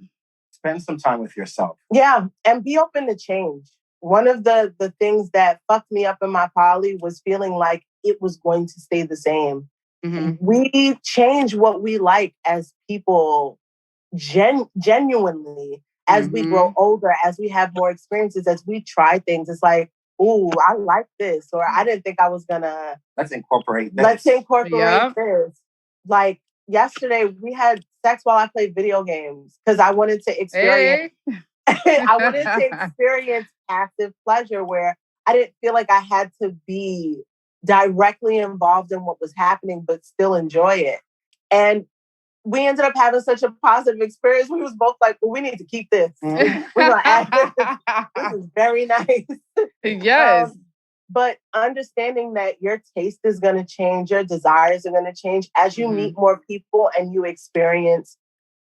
spend some time with yourself. Yeah, and be open to change. One of the things that fucked me up in my poly was feeling like it was going to stay the same. We change what we like as people genuinely as we grow older, as we have more experiences, as we try things. It's like, ooh, I like this, or I didn't think I was gonna. Let's incorporate this. Let's incorporate this. Like yesterday, we had sex while I played video games because I wanted to experience. I wanted to experience active pleasure where I didn't feel like I had to be directly involved in what was happening, but still enjoy it. And we ended up having such a positive experience. We was both like, well, we need to keep this. We're going to add this. This is very nice. Yes. But understanding that your taste is going to change, your desires are going to change as you meet more people and you experience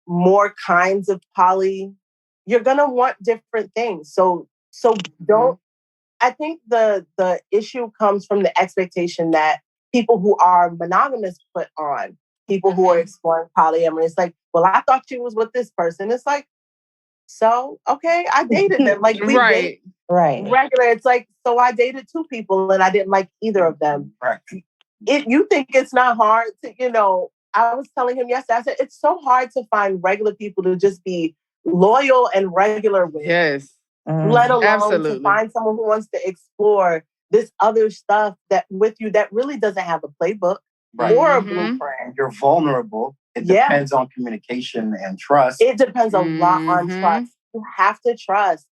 more kinds of poly, you're going to want different things. So don't, I think the issue comes from the expectation that people who are monogamous put on people who are exploring polyamory. It's like, well, I thought you was with this person. It's like, so, okay, I dated them. Like, we date regular. It's like, so I dated 2 people and I didn't like either of them. Right. You think it's not hard to, you know, I was telling him yesterday, I said, it's so hard to find regular people to just be loyal and regular with. Yes. Let alone to find someone who wants to explore this other stuff that with you that really doesn't have a playbook or a blueprint. You're vulnerable. It depends on communication and trust. It depends a lot on trust. You have to trust.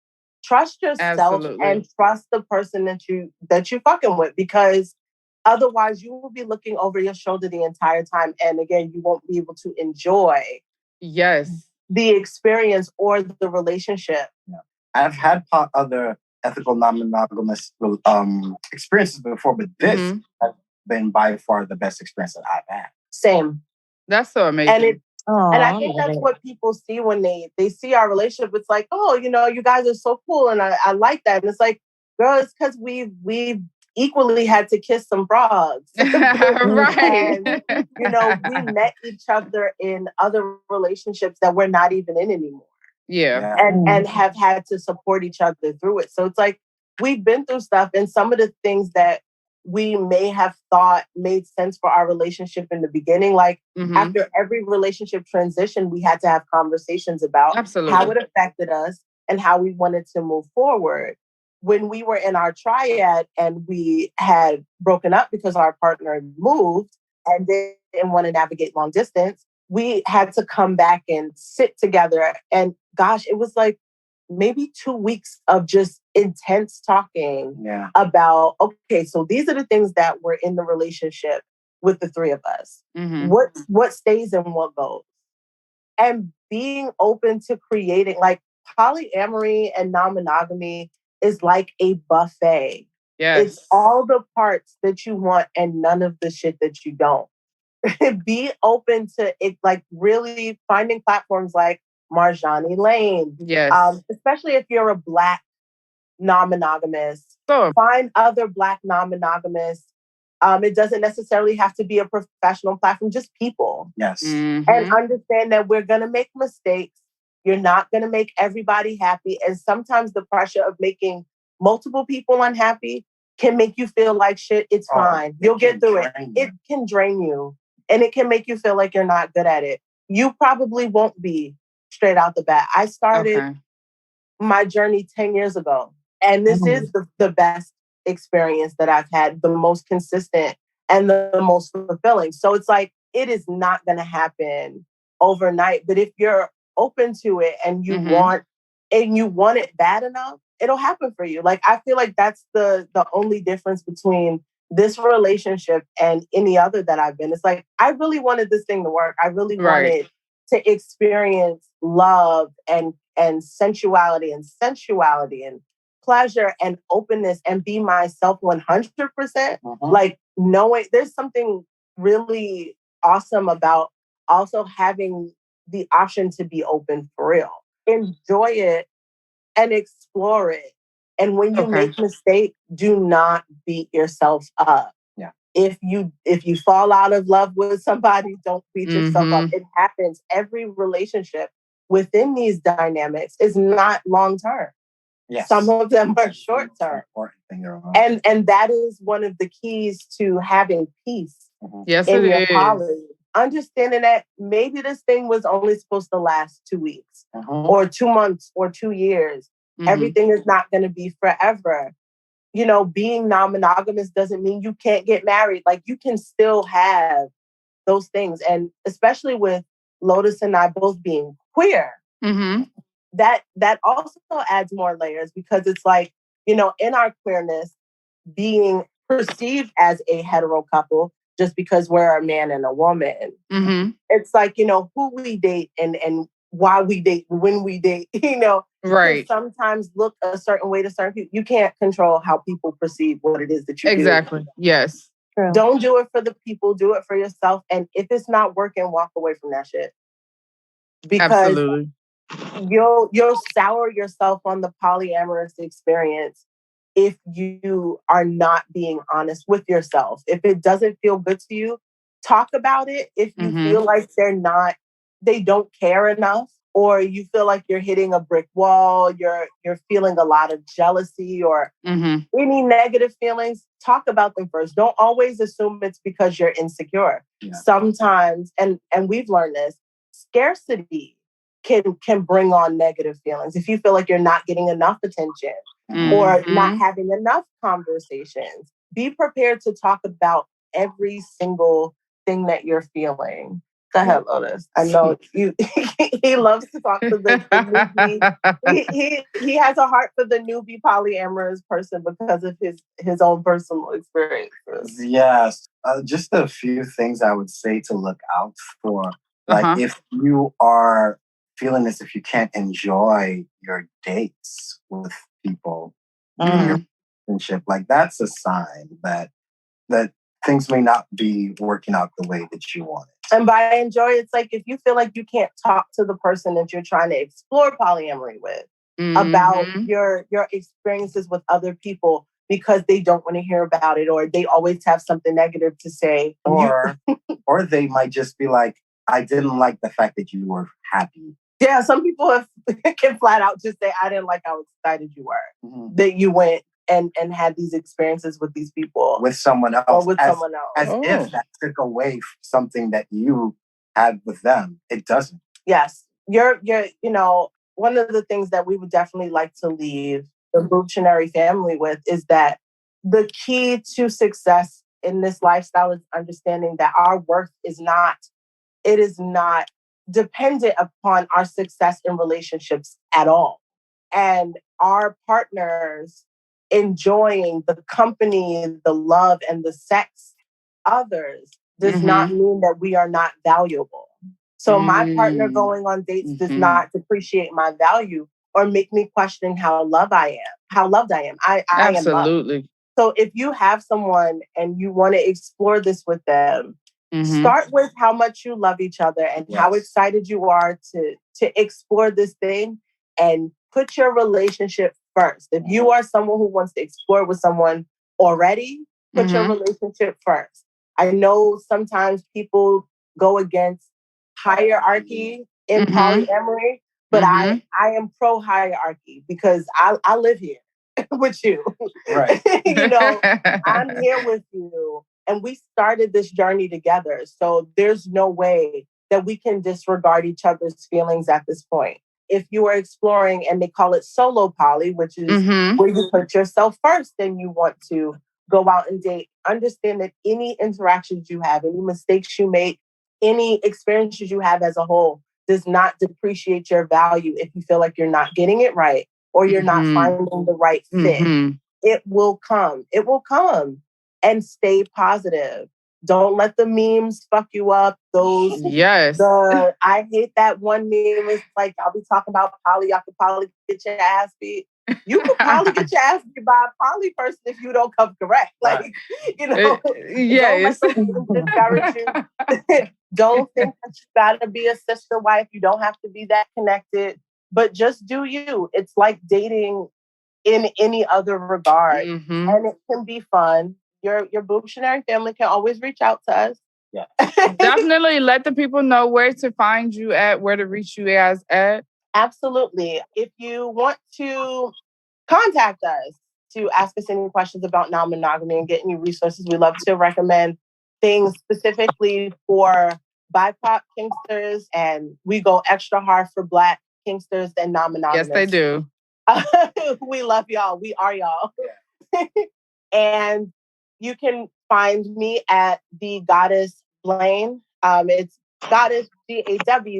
Trust yourself and trust the person that you fucking with, because otherwise you will be looking over your shoulder the entire time. And again, you won't be able to enjoy the experience or the relationship. Yeah. I've had other ethical non-monogamous experiences before, but this has been by far the best experience that I've had. Same. That's so amazing. And I think that's what people see when they see our relationship. It's like, oh, you know, you guys are so cool, and I like that. And it's like, girl, it's because we've equally had to kiss some frogs. Right. And, you know, we met each other in other relationships that we're not even in anymore. Yeah. And have had to support each other through it. So it's like, we've been through stuff, and some of the things that we may have thought made sense for our relationship in the beginning, like after every relationship transition, we had to have conversations about how it affected us and how we wanted to move forward. When we were in our triad and we had broken up because our partner moved and didn't want to navigate long distance, we had to come back and sit together. And gosh, it was like maybe 2 weeks of just intense talking about, okay, so these are the things that were in the relationship with the three of us. What stays and what goes. And being open to creating, like, polyamory and non-monogamy is like a buffet. Yes. It's all the parts that you want and none of the shit that you don't. Be open to it, like really finding platforms like Marjani Lane. Yes. Especially if you're a Black non-monogamous. Find other Black non-monogamous. It doesn't necessarily have to be a professional platform, just people. Yes. And understand that we're going to make mistakes. You're not going to make everybody happy. And sometimes the pressure of making multiple people unhappy can make you feel like shit. It's fine. You'll get through it. It can drain you. And it can make you feel like you're not good at it. You probably won't be straight out the bat. I started my journey 10 years ago. And this is the best experience that I've had, the most consistent and the most fulfilling. So it's like, it is not going to happen overnight. But if you're open to it and you want it bad enough, it'll happen for you. Like, I feel like that's the only difference between this relationship and any other that I've been. It's like, I really wanted this thing to work. I really wanted to experience love and sensuality and pleasure and openness and be myself 100%. Like, knowing there's something really awesome about also having the option to be open for real. Enjoy it and explore it. And when you make mistakes, do not beat yourself up. Yeah. If you fall out of love with somebody, don't beat yourself up. It happens. Every relationship within these dynamics is not long term. Yes. Some of them are short term. And that is one of the keys to having peace in your poly. Understanding that maybe this thing was only supposed to last 2 weeks or 2 months or 2 years. Everything is not going to be forever. You know, being non-monogamous doesn't mean you can't get married. Like, you can still have those things. And especially with Lotus and I both being queer, that also adds more layers, because it's like, you know, in our queerness, being perceived as a hetero couple just because we're a man and a woman. It's like, you know, who we date and why we date, when we date, you know, sometimes look a certain way to certain people. You can't control how people perceive what it is that you do. Yes. True. Don't do it for the people, do it for yourself. And if it's not working, walk away from that shit. Because you'll sour yourself on the polyamorous experience if you are not being honest with yourself. If it doesn't feel good to you, talk about it. If you feel like they don't care enough, or you feel like you're hitting a brick wall, you're feeling a lot of jealousy or any negative feelings, talk about them first. Don't always assume it's because you're insecure. Yeah. Sometimes, and we've learned this, scarcity can bring on negative feelings. If you feel like you're not getting enough attention or not having enough conversations, be prepared to talk about every single thing that you're feeling. Go ahead, Lotus. I know you. He loves to talk to the newbie. He has a heart for the newbie polyamorous person because of his own personal experiences. Yes, just a few things I would say to look out for. Like, if you are feeling as if you can't enjoy your dates with people in your relationship, like, that's a sign that things may not be working out the way that you want it. And by enjoy, it's like if you feel like you can't talk to the person that you're trying to explore polyamory with about your experiences with other people, because they don't want to hear about it, or they always have something negative to say. Or they might just be like, I didn't like the fact that you were happy. Yeah, some people can flat out just say, I didn't like how excited you were, that you went and had these experiences with these people. With someone else. Or with someone else. As if that took away something that you had with them. It doesn't. Yes. You're one of the things that we would definitely like to leave the Boobiest family with is that the key to success in this lifestyle is understanding that our worth is not dependent upon our success in relationships at all. And our partners enjoying the company, the love, and the sex others does not mean that we are not valuable. So my partner going on dates does not depreciate my value or make me question how loved I am. I Absolutely. am loved. So if you have someone and you want to explore this with them, start with how much you love each other and how excited you are to explore this thing, and put your relationship first. If you are someone who wants to explore with someone already, put your relationship first. I know sometimes people go against hierarchy in polyamory, but I am pro hierarchy because I live here with you. Right. I'm here with you. And we started this journey together. So there's no way that we can disregard each other's feelings at this point. If you are exploring, and they call it solo poly, which is where you put yourself first and you want to go out and date, understand that any interactions you have, any mistakes you make, any experiences you have as a whole does not depreciate your value if you feel like you're not getting it right or you're not finding the right fit. It will come. It will come. And stay positive. Don't let the memes fuck you up. I hate that one meme. It's like, I'll be talking about poly. Y'all can probably get your ass beat. You could probably get your ass beat by a poly person if you don't come correct. Like, don't let those memes discourage you. Don't think that you gotta be a sister wife. You don't have to be that connected. But just do you. It's like dating in any other regard. And it can be fun. Your Boobiest family can always reach out to us. Yeah. Definitely let the people know where to find you at, where to reach you guys at. Absolutely. If you want to contact us to ask us any questions about non-monogamy and get any resources, we love to recommend things specifically for BIPOC kinksters, and we go extra hard for Black kinksters and non-monogamous. Yes, they do. We love y'all. We are y'all. And you can find me at the Goddess Blaine. It's Goddess GAWDDESS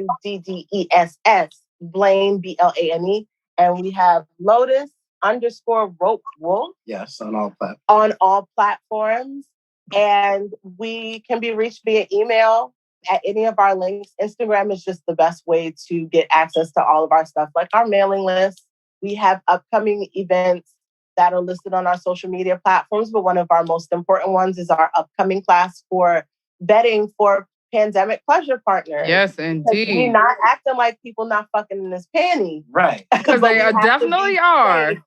Blaine BLANE, and we have Lotus_Rope Wolf. Yes, on all platforms. On all platforms, and we can be reached via email at any of our links. Instagram is just the best way to get access to all of our stuff, like our mailing list. We have upcoming events that are listed on our social media platforms, but one of our most important ones is our upcoming class for vetting for pandemic pleasure partners. Yes, indeed. We're not acting like people not fucking in this panty. Right. Because they definitely are. Safe.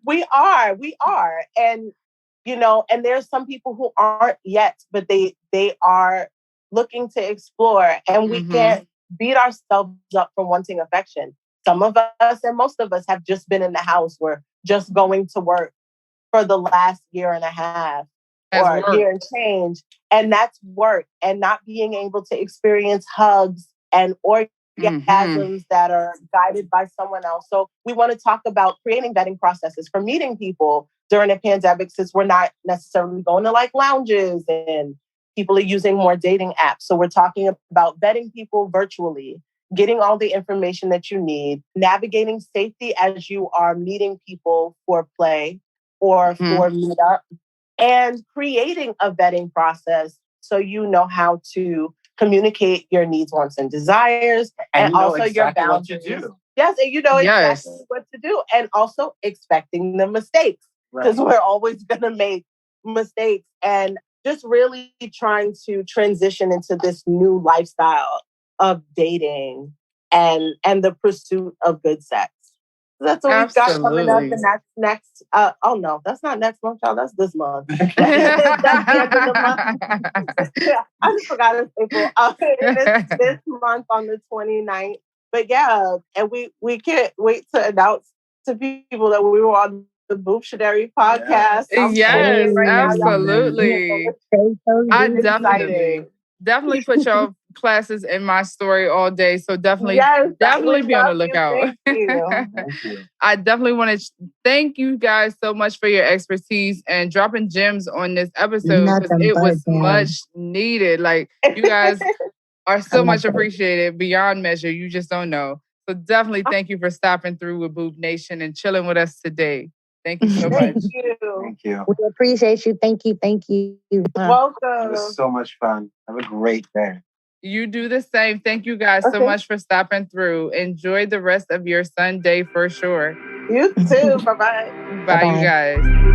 We are. And, and there's some people who aren't yet, but they are looking to explore, and we can't beat ourselves up for wanting affection. Some of us and most of us have just been in the house. We're just going to work for the last year and a half or a year and change. And that's work, and not being able to experience hugs and orgasms that are guided by someone else. So we want to talk about creating vetting processes for meeting people during a pandemic, since we're not necessarily going to like lounges and people are using more dating apps. So we're talking about vetting people virtually, getting all the information that you need, navigating safety as you are meeting people for play or for meetup, and creating a vetting process so you know how to communicate your needs, wants, and desires, and also exactly your boundaries. What to do. Yes, and you know exactly what to do, and also expecting the mistakes, because we're always going to make mistakes, and just really trying to transition into this new lifestyle of dating and the pursuit of good sex. That's what we've got coming up the next. Oh no, that's not next month, y'all. That's this month. That's the end of the month. I just forgot it's April. It's this month on the 29th. But yeah, and we can't wait to announce to people that we were on the Boobtionary podcast. Yes, absolutely. I definitely put your classes in my story all day. So definitely be on the lookout. Thank you. I definitely want to thank you guys so much for your expertise and dropping gems on this episode because it was much needed. Like, you guys are so much appreciated beyond measure. You just don't know. So definitely thank you for stopping through with Boob Nation and chilling with us today. Thank you so much. Thank you. We appreciate you. Thank you. Welcome. It was so much fun. Have a great day. You do the same. Thank you guys so much for stopping through. Enjoy the rest of your Sunday for sure. You too. Bye-bye. Bye, you guys.